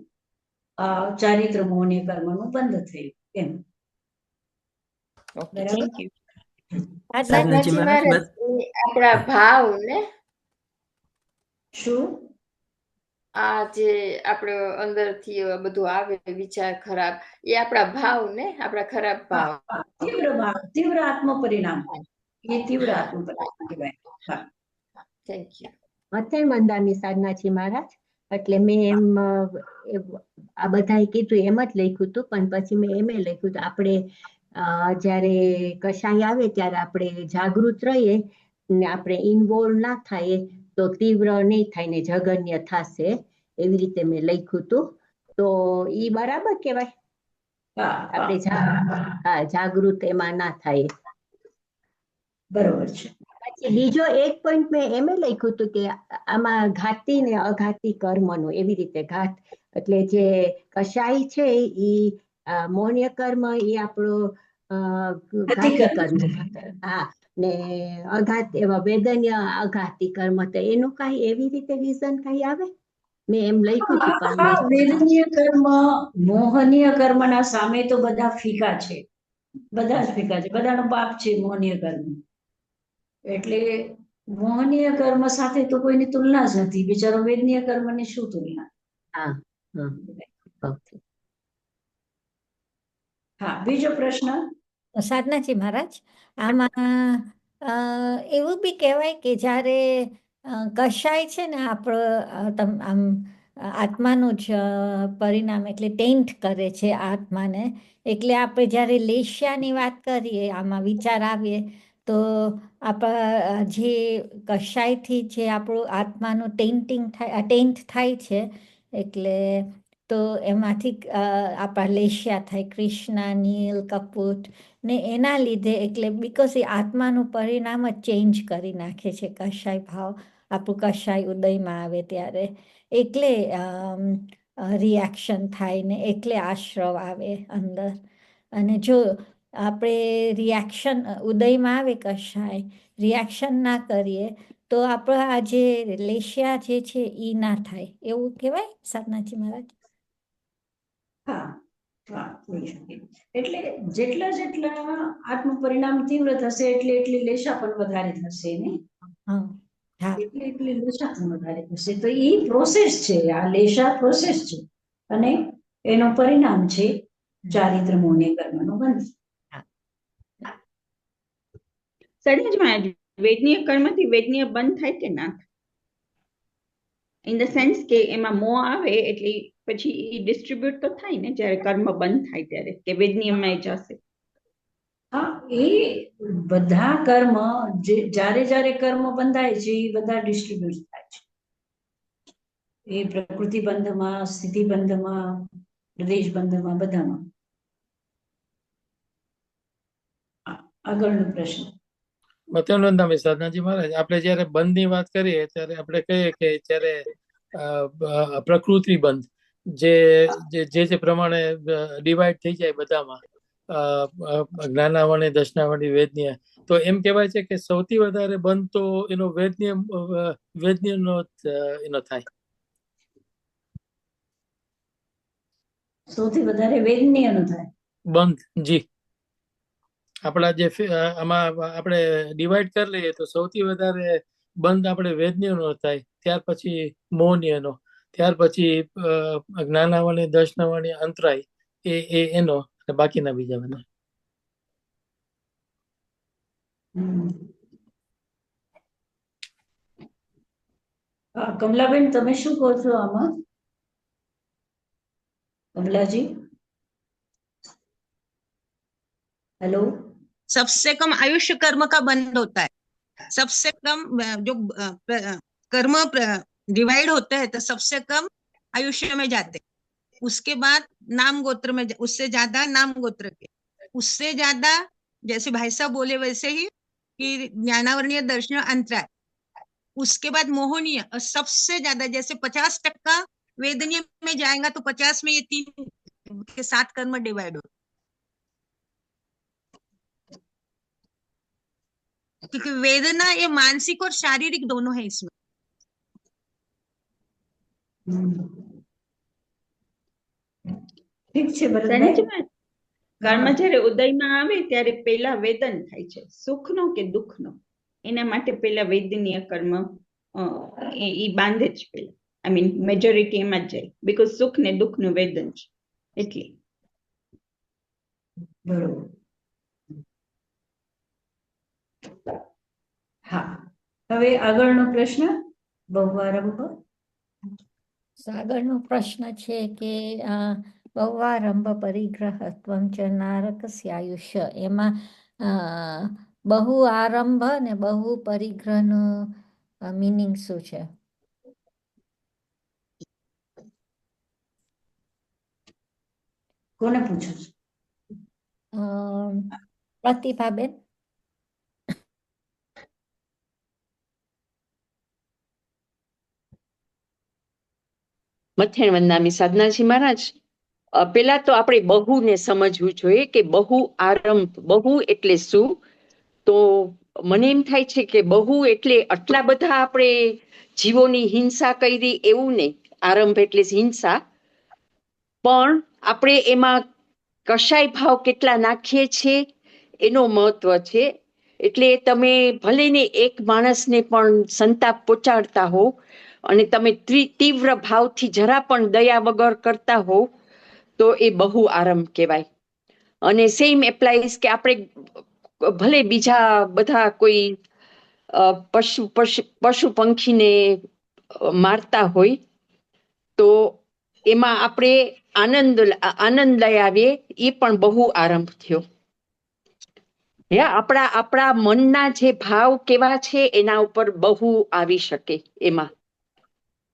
ચારિત્ર મોહનીય કર્મનું બંધ થયું એમ. ઓકે, બરાબર. Thank you. સાધનાજી મહારાજ એ આપણા ભાવ ને શું આ જે આપણો અંદરથી બધું આવે વિચાર ખરાબ, એ આપણા ભાવ ને, આપણા ખરાબ ભાવ. તીવ્ર આત્મ પરિણામ, એ તીવ્ર આત્મ પરિણામ કહેવાય. હા, થેન્ક યુ. અત્યારે મંદામી સાધનાજી મહારાજ. એટલે મેં એમ આ બધાએ કીધું એમ જ લખ્યું હતું, પણ પછી મેં એમ લખ્યું હતું આપણે જ્યારે કશાય આવે ત્યારે આપણે જાગૃત રહીએ ને આપણે ઇન્વોલ્વ ના થાય તો તીવ્ર નહીં થાય ને જગન્ય થશે, એવી રીતે મેં લખ્યું હતું. તો ઈ બરાબર કહેવાય? આપણે જાગૃત એમાં ના થાય. બરોબર છે. પછી બીજો એક પોઈન્ટ મેં એમ લખ્યું હતું કે આમાં ઘાતી ને અઘાતી કર્મનો, એવી રીતે ઘાત એટલે જે કશાય છે એ મોહનીય કર્મ એ આપણો ઘાતી કર્મ. હા, ને અઘાત એવા વેદન્ય અઘાતી કર્મ, તો એનું કઈ એવી રીતે વિઝન કઈ આવે? મેં એમ લખ્યું હતું પણ વેદનીય કર્મ મોહનીય કર્મના સામે તો બધા ફીકા છે, બધા જ ફીકા છે, બધાનો બાપ છે મોહનીય કર્મ. એટલે મોહનીય કર્મ સાથે તો કોઈની તુલના જ નથી. બિચારો વેદનીય કર્મની શું તુલના? હા, હા, બીજો પ્રશ્ન. સાધનાજી મહારાજ, આમાં એવું બી કહેવાય કે જ્યારે કશાય છે ને આપણો આમ આત્માનું જ પરિણામ એટલે ટેન્ટ કરે છે આત્માને. એટલે આપણે જ્યારે લેશ્યાની વાત કરીએ, આમાં વિચાર આવીએ તો આપણા જે કશાયથી જે આપણું આત્માનું ટેન્ટ થાય છે, એટલે તો એમાંથી આપણા લેશ્યા થાય, કૃષ્ણ, નીલ, કપૂટ ને એના લીધે, એટલે બીકોઝ એ આત્માનું પરિણામ જ ચેન્જ કરી નાખે છે કશાય ભાવ, આપણું કશાય ઉદયમાં આવે ત્યારે. એટલે રિએક્શન થાય ને એટલે આશ્રવ આવે અંદર. અને જો આપણે રિએક્શન ઉદયમાં આવે કશાય, રિએક્શન ના કરીએ તો આપણા આ જે લેશ્યા જે છે એ ના થાય, એવું કહેવાય સાધનાજી મહારાજ? હા, હા, હોઈ શકે. એટલે જેટલા આત્મ પરિણામ તીવ્ર થશે એટલે લેશા પણ વધારે થશે ને. એટલે લેશા પણ વધારે થશે. તો એ પ્રોસેસ છે, આ લેશા પ્રોસેસ છે અને એનો પરિણામ છે ચારિત્ર મોહનીય કર્મનો બંધ. સહજમાં વેદનીય કર્મથી વેદનીય બંધ થાય કે ના થાય? ઇન ધ સેન્સ કે એમાં મોહ આવે એટલે પછી એ ડિસ્ટ્રીબ્યુટ તો થાય ને જ્યારે કર્મ બંધ થાય ત્યારે, કે વેદનીયમાં જશે? હા, એ બધા કર્મ જ્યારે કર્મ બંધાય છે એ બધા ડિસ્ટ્રીબ્યુટ થાય છે. એ પ્રકૃતિ બંધમાં, સ્થિતિ બંધમાં, પ્રદેશ બંધમાં, બધામાં. આગળનો પ્રશ્ન. મત્યાનંદામી સાધનાજી મહારાજ, આપણે જયારે બંધની વાત કરીએ ત્યારે આપણે કહીએ કે જ્યારે પ્રકૃતિ બંધ જે પ્રમાણે ડિવાઈડ થઈ જાય બધામાં, જ્ઞાનાવણી, દર્શનાવણી, વેદનીય, તો એમ કહેવાય છે કે સૌથી વધારે બંધ તો એનો વેદનીયનો એનો થાય. સૌથી વધારે વેદનીયનો થાય બંધ. જી, આપણા જે આમાં આપણે ડિવાઈડ કરી લઈએ તો સૌથી વધારે બંધ આપણે વેદનીયનો થાય, ત્યાર પછી મોહનીયનો, ત્યાર પછી જ્ઞાનાવણી, દર્શનાવણી, અંતરાય, એનો, બાકીના બીજા બધા. કમલાબેન, તમે શું કહો છો આમાં? कमला जी, हेलो। सबसे कम आयुष्य कर्म का बंध होता है, सबसे कम जो कर्म डिवाइड होता है तो सबसे कम आयुष्य में जाते, उसके बाद नाम गोत्र में, उससे ज्यादा नाम गोत्र के, उससे ज्यादा जैसे भाई साहब बोले वैसे ही कि ज्ञानावर्णीय दर्शन अंतराय, उसके बाद मोहनीय, और सबसे ज्यादा जैसे 50% वेदनीय में जाएगा तो 50 में ये 3 के 7 कर्म डिवाइड हो, क्योंकि वेदना ये मानसिक और शारीरिक दोनों है इसमें। ઠીક છે ભરતભાઈ. સાનિધ્યમાં કર્મ હા. જ્યારે ઉદયમાં આવે ત્યારે પેલા વેદન થાય છે, સુખનો કે દુઃખનો, એના માટે પેલા વેદનીય કર્મ એ બાંધે જ પેલા, આઈ મીન મેજોરિટી એમાં જ જાય, બીકોઝ સુખ ને દુઃખ નું વેદન છે એટલે. બરોબર. હા, હવે આગળનો પ્રશ્ન બહુઆરંભ. આગળનો પ્રશ્ન છે કે બહુઆરંભ પરિગ્રહત્વં ચ નારકસ્ય આયુષ્ય, એમાં બહુ આરંભ અને બહુ પરિગ્રહનું મિનિંગ શું છે? કોને પૂછો છો? પ્રતિભાબેન. મથેણ વંદનામી સાધનાજી મહારાજ, પેલા તો આપણે બહુને સમજવું જોઈએ કે બહુ આરંભ, બહુ એટલે શું? તો મને એમ થાય છે કે બહુ એટલે આટલા બધા આપણે જીવોની હિંસા કરી એવું નહીં, આરંભ એટલે હિંસા, પણ આપણે એમાં કશાય ભાવ કેટલા નાખીએ છીએ એનો મહત્વ છે. એટલે તમે ભલે ને એક માણસને પણ સંતાપ પહોંચાડતા હો અને તમે તીવ્ર ભાવથી જરા પણ દયા વગર કરતા હો તો એ બહુ આરંભ કહેવાય. અને સેમ એપ્લાઈઝ કે આપણે ભલે બીજા બધા કોઈ પશુ પંખીને મારતા હોય તો એમાં આપણે આનંદ લઈ આવીએ, એ પણ બહુ આરંભ થયો. આપણા મનના જે ભાવ કેવા છે એના ઉપર બહુ આવી શકે એમાં.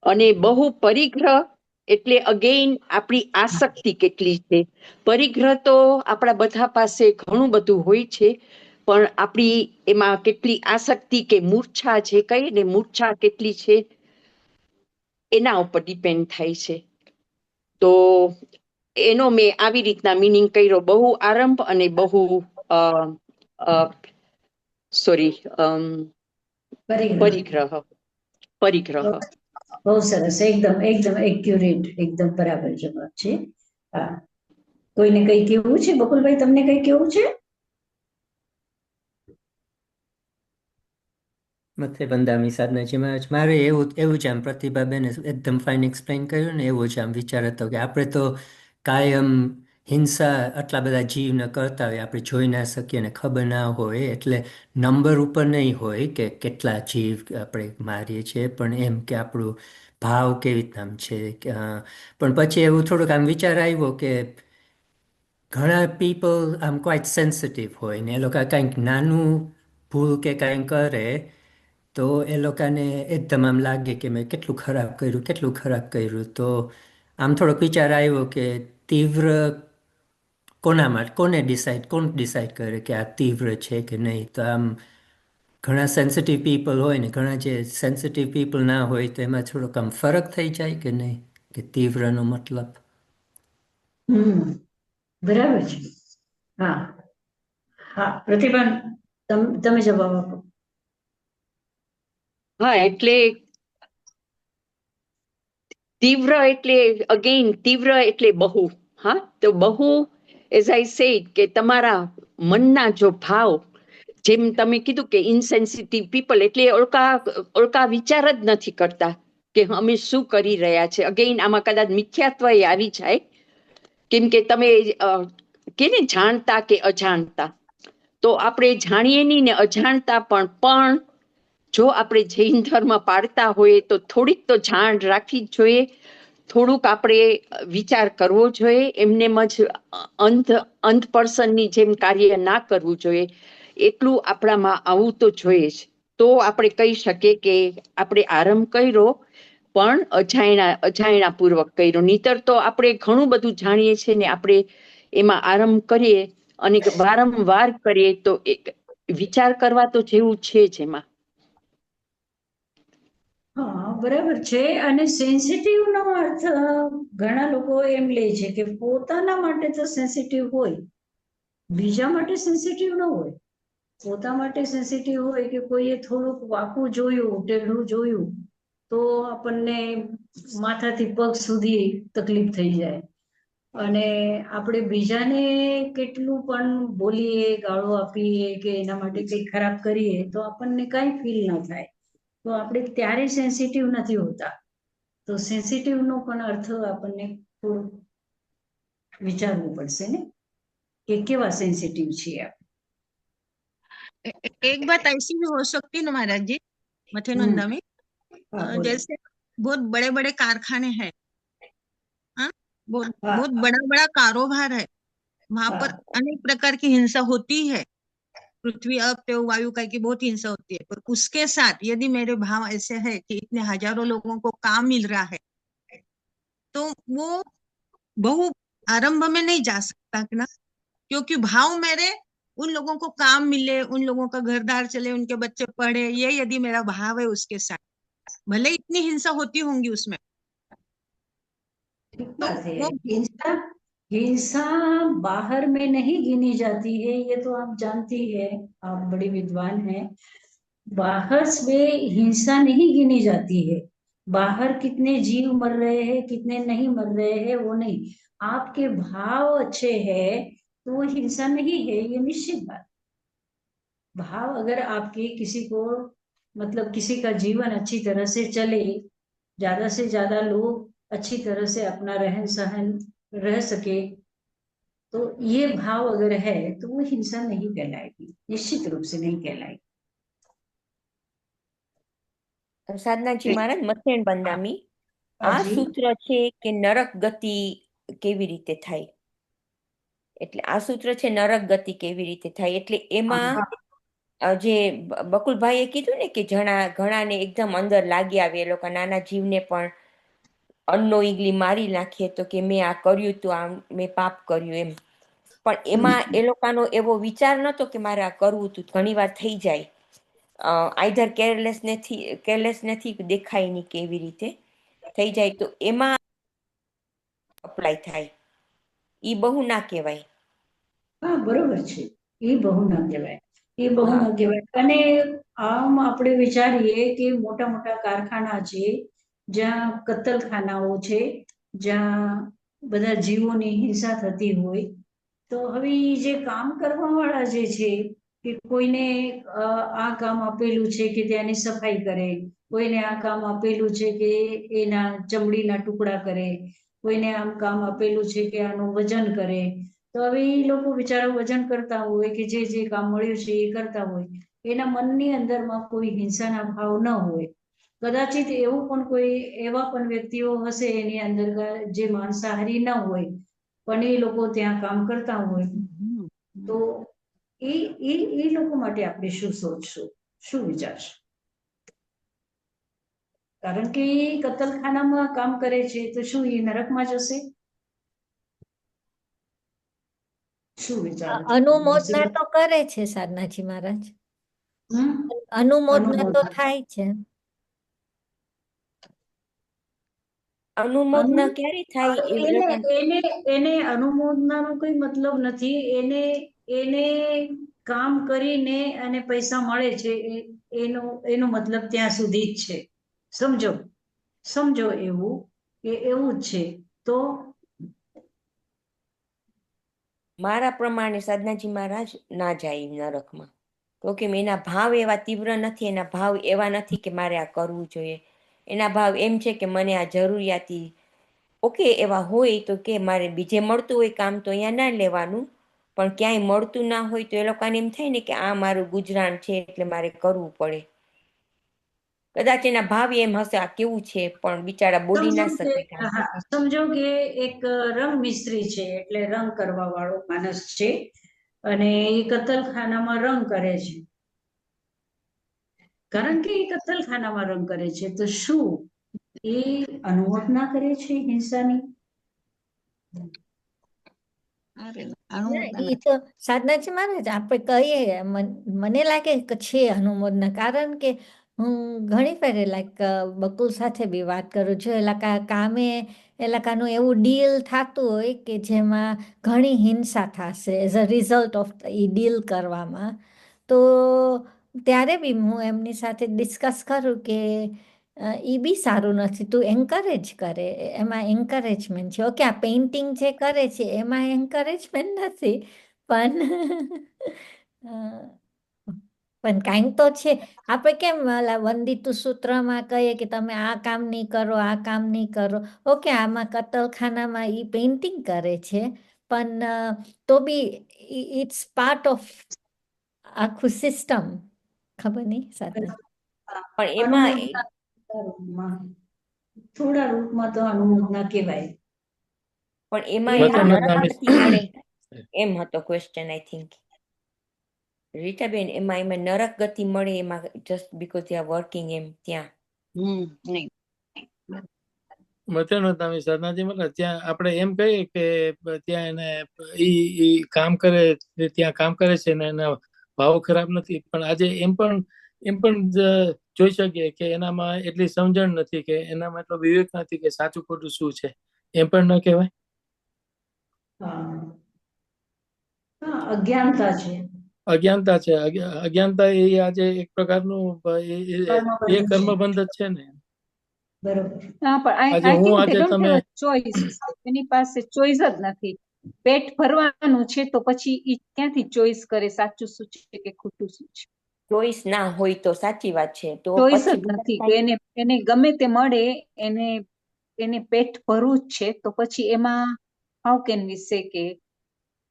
અને બહુ પરિગ્રહ એટલે અગેઇન આપણી આસક્તિ કેટલી છે. પરિગ્રહ તો આપણા બધા પાસે ઘણું બધું હોય છે, પણ આપણી એમાં કેટલી આસક્તિ કે મૂર્છા, જે કહીએ ને મૂર્છા કેટલી છે એના ઉપર ડિપેન્ડ થાય છે. તો એનો મેં આવી રીતના મિનિંગ કર્યો, બહુ આરંભ અને બહુ પરિગ્રહ. બહુ સરસ, એકદમ એક્યુરેટ, એકદમ બરાબર જવાબ છે. હા, કોઈને કઈ કેવું છે? બકુલભાઈ, તમને કઈ કેવું છે? મથે બંદામી સાધનાજી મહારાજ, મારે એવું છે, આમ પ્રતિભાબેને એકદમ ફાઇન એક્સપ્લેન કર્યું ને, એવું છે આમ વિચાર હતો કે આપણે તો કાયમ હિંસા આટલા બધા જીવને કરતા હોય, આપણે જોઈ ના શકીએ ને ખબર ના હોય, એટલે નંબર ઉપર નહીં હોય કે કેટલા જીવ આપણે મારીએ છીએ, પણ એમ કે આપણું ભાવ કેવી રીતના આમ છે. પણ પછી એવું થોડુંક આમ વિચાર આવ્યો કે ઘણા પીપલ આમ ક્વાઇટ સેન્સિટિવ હોય ને, એ લોકો કંઈક નાનું ભૂલ કે કાંઈ કરે તો એ લોકોને એકદમ આમ લાગે કે મેં કેટલું ખરાબ કર્યું. તો આમ થોડોક વિચાર આવ્યો કે તીવ્ર કોણ ડિસાઈડ કરે કે આ તીવ્ર છે કે નહીં? તો આમ ઘણા સેન્સિટિવ પીપલ હોય ને ઘણા જે સેન્સિટિવ પીપલ ના હોય, તો એમાં થોડોક આમ ફરક થઈ જાય કે નહીં, કે તીવ્રનો મતલબ. બરાબર છે. હા હા, પ્રતિભા તમે જવાબ આપો. હા, એટલે તીવ્ર એટલે અગેઇન તીવ્ર એટલે બહુ. હા, તો બહુ એઝ આઈ સેડ કે તમારા મનના જો ભાવ, જેમ તમે કીધું કે ઇનસેન્સિટિવ પીપલ એટલે ઓળકા વિચાર જ નથી કરતા કે અમે શું કરી રહ્યા છે. અગેઇન આમાં કદાચ મિથ્યાત્વ એ આવી જાય, કેમ કે તમે કેને જાણતા કે અજાણતા, તો આપણે જાણીએ નહીં ને અજાણતા પણ જો આપણે જૈન ધર્મ પાળતા હોઈએ તો થોડીક તો જાણ રાખવી જ જોઈએ, થોડુંક આપણે વિચાર કરવો જોઈએ, એમને જ અંધ પર્સનની જેમ કાર્ય ના કરવું જોઈએ, એટલું આપણામાં આવવું તો જોઈએ જ. તો આપણે કહી શકીએ કે આપણે આરંભ કર્યો પણ અજાણ્યા પૂર્વક કર્યો. નહીતર તો આપણે ઘણું બધું જાણીએ છીએ ને આપણે એમાં આરંભ કરીએ અને વારંવાર કરીએ તો એક વિચાર કરવા તો જેવું છે જ એમાં. હા બરાબર છે. અને સેન્સિટિવ નો અર્થ ઘણા લોકો એમ લે છે કે પોતાના માટે તો સેન્સિટિવ હોય, બીજા માટે સેન્સિટિવ ન હોય. પોતા માટે સેન્સિટિવ હોય કે કોઈએ થોડુંક વાંકું જોયું, ટેઢું જોયું તો આપણને માથાથી પગ સુધી તકલીફ થઈ જાય. અને આપણે બીજાને કેટલું પણ બોલીએ, ગાળો આપીએ કે એના માટે કંઈ ખરાબ કરીએ તો આપણને કાંઈ ફીલ ન થાય. તો આપણે ત્યારે સેન્સિટિવ નથી હોતા. તો સેન્સિટિવ નો પણ અર્થ આપણને થોડું વિચારવું પડશે ને કે કેવા सेंसिटिव છીએ आप। एक बात ऐसी भी हो सकती है ना महाराज जी, मथेनंदा में, हाँ, बोलो। जैसे बहुत बड़े बड़े कारखाने हैं, हाँ, बहुत हाँ, बहुत बड़ा बड़ा कारोबार है, वहां पर हाँ, अनेक प्रकार की हिंसा होती है, पृथ्वी अप तेव वायु का की बहुत हिंसा होती है, पर उसके साथ यदि मेरे भाव ऐसे है कि इतने हजारों लोगों को काम मिल रहा है तो वो बहु आरंभ में नहीं जा सकता ना, क्योंकि भाव मेरे उन लोगों को काम मिले, उन लोगों का घरदार चले, उनके बच्चे पढ़े, ये यदि मेरा भाव है उसके साथ, भले इतनी हिंसा होती होंगी उसमें, ठीक तो बात है। वो हिंसा हिंसा बाहर में नहीं गिनी जाती है, ये तो आप जानती है, आप बड़ी विद्वान हैं। बाहर से हिंसा नहीं गिनी जाती है। बाहर कितने जीव मर रहे हैं, कितने नहीं मर रहे हैं, वो नहीं। आपके भाव अच्छे हैं तो वो हिंसा नहीं है, ये निश्चित बात। भाव अगर आपके किसी को मतलब किसी का जीवन अच्छी तरह से चले, ज्यादा से ज्यादा लोग अच्छी तरह से अपना रहन सहन रह सके, तो ये भाव अगर है तो वो हिंसा नहीं कहलाएगी, निश्चित रूप से नहीं कहलाएगी। સાધનાજી મહારાજ મથેણ બંદામી हाँ આ जी। સૂત્ર છે કે નરક ગતિ કેવી રીતે થાય, એટલે આ સૂત્ર છે નરક ગતિ કેવી રીતે થાય, એટલે એમાં જે બકુલભાઈએ કીધું ને કે ઘણાને એકદમ અંદર લાગી આવે, એ લોકો નાના જીવને પણ અન્નો ઈગલી મારી નાખીએ તો કે મેં આ કર્યું તું, આ મેં પાપ કર્યું એમ. પણ એમાં એ લોકોનો એવો વિચાર નતો કે મારે આ કરવું તું. ઘણી વાર થઈ જાય, આઈધર કેરલેસ નથી દેખાય નહીં કેવી રીતે થઈ જાય, તો એમાં અપ્લાય થાય. ઈ બહુ ના કહેવાય. હા બરોબર છે, એ બહુ ના કહેવાય, એ બહુ હા ના કહેવાય. અને આમ આપણે વિચારીએ કે મોટા મોટા કારખાના છે, જ્યાં કતલખાનાઓ છે, જ્યાં બધા જીવોની હિંસા થતી હોય, તો હવે ઈ જે કામ કરવા વાળા જે છે કે કોઈને આ કામ આપેલું છે કે ત્યાંની સફાઈ કરે, કોઈને આ કામ આપેલું છે કે એના ચમડીના ટુકડા કરે, કોઈને આમ કામ આપેલું છે કે આનું વજન કરે. તો હવે એ લોકો બિચારા વજન કરતા હોય કે જે કામ મળ્યું છે એ કરતા હોય, એના મનની અંદરમાં કોઈ હિંસાના ભાવ ન હોય. કદાચિત એવું પણ કોઈ એવા પણ વ્યક્તિઓ હશે એની અંદર જે માંસાહારી ન હોય, પણ એ લોકો ત્યાં કામ કરતા હોય, તો એ લોકો માટે આપણે શું સોચશું, શું વિચારશું? કારણ કે એ કતલખાનામાં કામ કરે છે તો શું એ નરકમાં જશે? શું વિચારો છો? અનુમોદના તો કરે છે સાધનાજી મહારાજ, અનુમોદના તો થાય છે. અનુમોદના ક્યારે થાય એ એને લોકો એને એને અનુમોદનાનો કોઈ મતલબ નથી. એને કામ કરીને અને પૈસા મળે છે એનો મતલબ ત્યાં સુધી જ છે. સમજો એવું કે એવું જ છે. તો મારા પ્રમાણે સાધનાજી મહારાજ ના જાય નરકમાં, તો કે એના ભાવ એવા તીવ્ર નથી, એના ભાવ એવા નથી કે મારે આ કરવું જોઈએ. એના ભાવ એમ છે કે મને આ જરૂરિયાતી, ઓકે એવા હોય તો કે મારે બીજે મળતું હોય કામ તો અહીંયા ના લેવાનું, પણ ક્યાંય મળતું ના હોય તો એ લોકોને એમ થાય ને કે આ મારું ગુજરાન છે એટલે મારે કરવું પડે. કદાચ એના ભાવ એમ હશે આ કેવું છે, પણ બિચારા બોલી ના શકે કામ. સમજો કે એક રંગ મિસ્ત્રી છે, એટલે રંગ કરવા વાળો માણસ છે અને એ કતલખાનામાં રંગ કરે છે. કારણ કે એ કતલખાનામાં રંગ કરે છે, તો શું એ અનુમોદના કરે છે હિંસાની? એ તો સાધનાજી મહારાજ આપણે કહીએ મને લાગે કે છે અનુમોદના, કારણ કે હું ઘણી ફેરે લાઈક બકુલ સાથે બી વાત કરું છું. કામે એલાકાનું એવું ડીલ થતું હોય કે જેમાં ઘણી હિંસા થશે as a result of A deal કરવામાં, તો ત્યારે બી હું એમની સાથે ડિસ્કસ કરું કે એ બી સારું નથી, તું એન્કરેજ કરે, એમાં એન્કરેજમેન્ટ છે. ઓકે, આ પેઇન્ટિંગ જે કરે છે એમાં એન્કરેજમેન્ટ નથી, પણ પણ કાંઈક તો છે. આપણે કેમ વંદિતું સૂત્રમાં કહીએ કે તમે આ કામ નહીં કરો, આ કામ નહીં કરો. ઓકે, આમાં કતલખાનામાં એ પેઇન્ટિંગ કરે છે, પણ તો બી ઇટ્સ પાર્ટ ઓફ આખું સિસ્ટમ. ખબર નહીં સાધના, પણ એમાં થોડા રૂપમાં તો અનુમોદના કહેવાય. પણ એમાં એને નરકગતિ મળે એમ હતો ક્વેશ્ચન, આઈ થિંક. રીટાબેન, એમાં નરક ગતિ મળે એમાં just because they are working એમ ત્યાં? નહીં. મતેનો તમે સાધનાજી મતલબ ત્યાં આપણે એમ કહીએ કે ત્યાં એને ઈ કામ કરે, ત્યાં કામ કરે છે ને એના ભાવ ખરાબ નથી, પણ આજે એમ પણ જોઈ શકીએ કે એનામાં એટલી સમજણ નથી, કે એનામાં એટલો વિવેક નથી કે સાચું ખોટું શું છે, એમ પણ ન કહેવાય? અજ્ઞાનતા છે. અજ્ઞાનતા છે. અજ્ઞાનતા એ આજે એક પ્રકારનું એ કર્મબંધ જ છે ને. બરોબર. હા, પણ આજે આઈ હું થિંક આજે દે ડોન્ટ તમે હેવ અ ચોઇસ. એની પાસે ચોઇસ જ નથી. પેટ ભરવાનું છે તો પછી ઈ ક્યાંથી ચોઇસ કરે સાચું શું છે કે ખોટું શું છે? ચોઈસ ના હોય તો સાચી વાત છે, તો ચોઇસ જ પછી નથી. તો એને ગમે તે મળે, એને પેટ ભરવું જ છે, તો પછી એમાં હાઉ કેન વી સે કે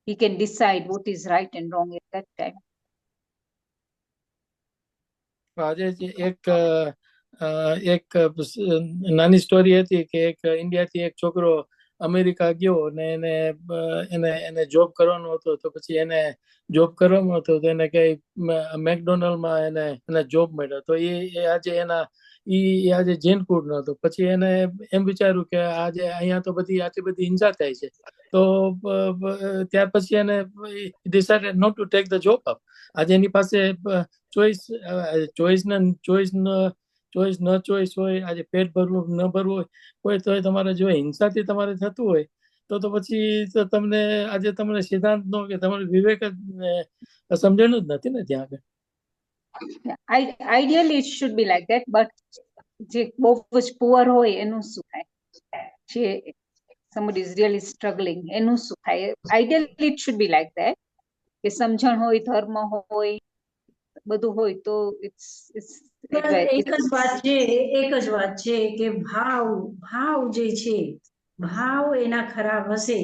he can decide what is right and wrong at that time. આજે એક નાની સ્ટોરી હતી કે એક ઇન્ડિયાથી એક છોકરો અમેરિકા ગયો ને એને જોબ કરવાનો હતો, તો પછી એને જોબ કરવાનો હતો તો એને કઈ મેકડોનલ્ડમાં એને જોબ મળ્યો, તો એ આજે આજે જૈન ફૂડ નો હતો. પછી એને એમ વિચાર્યું કે આજે અહીંયા તો આટલી બધી હિંસા થાય છે, તો ત્યાર પછી એને decided not to take the job up. આજે એની પાસે ચોઈસ હોય, આજે પેટ ભરવું ન ભરવું હોય તો તમારે જો હિંસાથી તમારે થતું હોય તો પછી તમને આજે તમને સિદ્ધાંતનો કે તમારું વિવેક જ સમજણું જ નથી ને ત્યાં આગળ. Ideally it should be like that, but જે બહુ જ પુઅર હોય એનું શું થાય? જે somebody is really struggling એનું શું થાય? Ideally it should be like that, કે સમજણ હોય, ધર્મ હોય, બધું હોય તો it's એક જ વાત છે કે ભાવ જે છે, ભાવ એના ખરાબ હશે.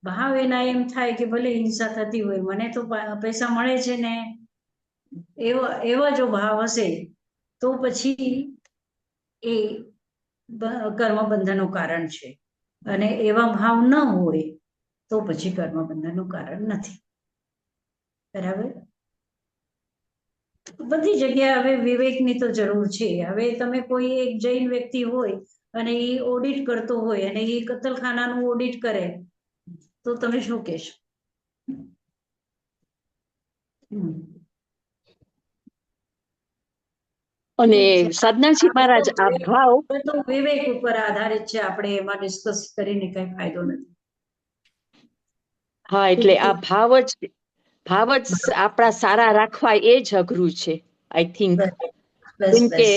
ભાવ એના એમ થાય કે ભલે હિંસા થતી હોય, મને તો પૈસા મળે છે ને, એવા જો ભાવ હશે તો પછી એ કર્મ બંધનનું કારણ છે, અને એવા ભાવ ન હોય તો પછી કર્મ બંધનનું કારણ નથી. બરાબર. બધી જગ્યાએ હવે વિવેકની તો જરૂર છે. હવે તમે કોઈ એક જૈન વ્યક્તિ હોય અને એ ઓડિટ કરતો હોય અને એ કતલખાનાનું ઓડિટ કરે, તો તમે શું કહેશો? અને સાધનાજી મહારાજ આ ભાવ તો વિવેક ઉપર આધારિત છે, આપણે એમાં ડિસ્કસ કરીને કઈ ફાયદો નથી. હા, એટલે આ ભાવ જ આપણા સારા રાખવા એ જ અઘરું છે, આઈ થિંક. કેમ કે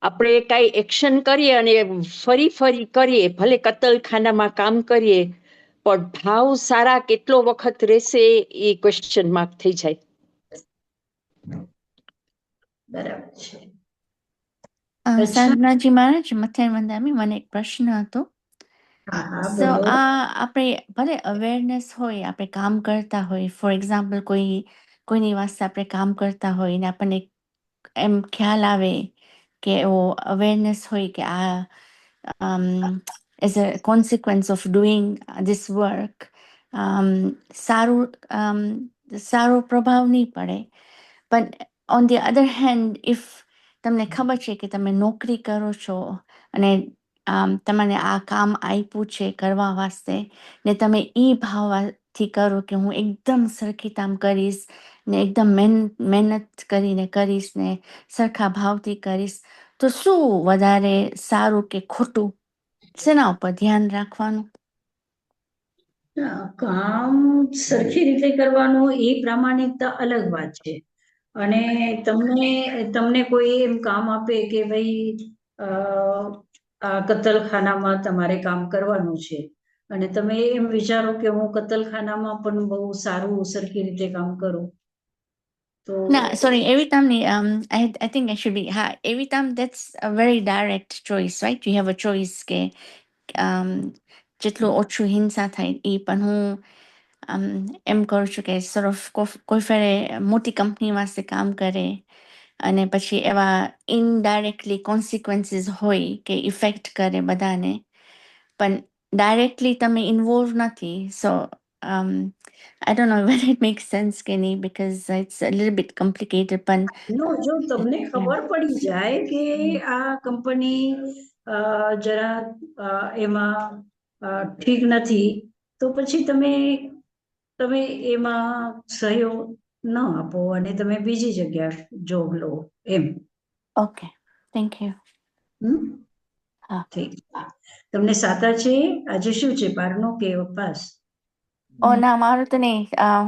આપણે કઈ એક્શન કરીએ અને ફરી કરીએ, ભલે કતલખાનામાં કામ કરીએ, પણ ભાવ સારા કેટલો વખત રહેશે એ ક્વેશ્ચન માર્ક થઈ જાય. બરાબર છે. સાધનાજી મહારાજ, મથેન વંદામી, મને એક પ્રશ્ન હતો. સો આપણે ભલે અવેરનેસ હોય, આપણે કામ કરતા હોય, ફોર એક્ઝામ્પલ કોઈની વાસ્તે આપણે કામ કરતા હોય ને આપણને એમ ખ્યાલ આવે કે એવો અવેરનેસ હોય કે આ as a consequence of doing this work સારો પ્રભાવ નહીં પડે, પણ on the other hand if તમને ખબર છે કે તમે નોકરી કરો છો અને તમને આ કામ આપ્યું છે કરવા વાસ્તે ને તમે એ ભાવથી કરો કે હું એકદમ સરખી કામ કરીશ ને એકદમ મહેનત કરીને કરીશ ને સરખા ભાવથી કરીશ, તો શું વધારે સારું કે ખોટું? શેના ઉપર ધ્યાન રાખવાનું? કામ સરખી રીતે કરવાનું એ પ્રામાણિકતા અલગ વાત છે. અને તમને કોઈ એમ કામ આપે કે ભાઈ આ કતલખાનામાં તમારે કામ કરવાનું છે અને તમે એમ વિચારો કે હું કતલખાનામાં પણ બહુ સારું સરખી રીતે કામ કરું, તો ના, sorry, every time I think I should be, every time that's a very direct choice, right? You have a choice કે જેટલું ઓછું હિંસા થાય એ પણ હું એમ કરું છું કે sort of કોઈ ફેરે મોટી કંપની વાસ્તે કામ કરે અને પછી એવા ઇનડાયરેક્ટલી કોન્સિક્વન્સીસ હોય કે ઇફેક્ટ કરે બધાને, પણ ડાયરેક્ટલી તમે ઇન્વોલ્વ નથી. સો I don't know whether it makes sense કે નહીં, because it's a little bit complicated, પણ જો તમને ખબર પડી જાય કે આ કંપની જરા એમાં ઠીક નથી, તો પછી તમે એમાં સહયોગ ન આપો અને તમે બીજી જગ્યા જોબ લો એમ. Okay, thank you. હા, ઠીક. તમને સાતા છે આજે? શું છે, બારનો કે ઉપવાસ? ઓ ના, મારું તો નહીં.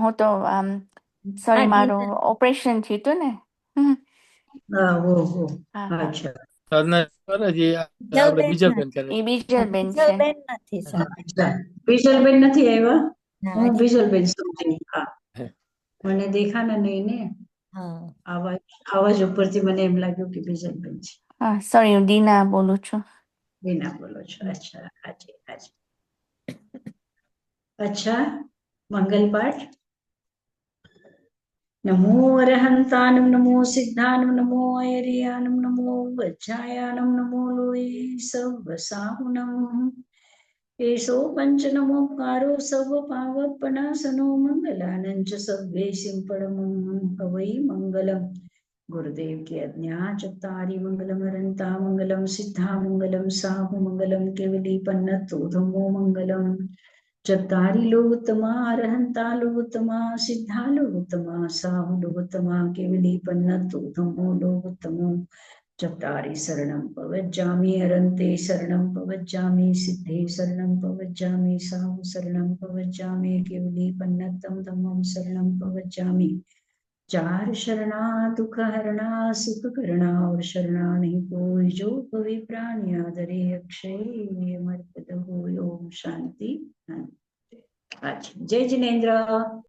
હું તો સોરી, મારું ઓપરેશન થયું હતું ને. ઓહો, હા હા, અચ્છા. સાધના કરે છે આપણે બીજલબેન કરે એ બીજલબેન છે. બીજલબેન નથી સર. અચ્છા, બીજલબેન નથી આવ્યા? ના, હું હજી બીજલબેન સમજી. હા, મને દેખાના નહીં ને, હા. આવાજ ઉપરથી મને એમ લાગ્યું કે બીજલબેન છે. હા, સોરી, હું દીના બોલું છું. વિના બોલો છો? અચ્છા, હાજી હાજી. અચ્છા, મંગલ પાઠ. નમો અરહંતાનમ, નમો સિદ્ધાનમ, નમો અયરિયાનમ, નમો વજ્જાયાનમ, નમો લોય સવ સાહુનમ. એસો પંચ નમોકારો સર્વ પાવપનાસનો મંગલાનંચ સર્વે સિંપડમં હવૈ મંગલમ. ગુરુદેવ की आज्ञा चत्तारि मंगलम अरंता मंगलम सिद्धा मंगलम साहु मंगलम केवली पन्नतो धम्मो मंगलम. चत्तारि लोकोत्तमा अरहंता लोकोत्तमा सिद्धा लोकोत्तमा साहु लोकोत्तमा केवली पन्नतो धम्मो लोकोत्तमो. चत्तारि शरणं पवज्जामि अरन्ते शरणं पवज्जामि सिद्धे शरणं पवज्जामि साहु शरणं पवज्जामि केवली पन्नतं धम्मं शरणं पवज्जामि. चार शरणा दुख हरणा सुख करना और शरणा नहीं कोई, जो कवि प्राणी आदरे अक्षय मर्पद हो. ओम शांति. जय जिनेन्द्र.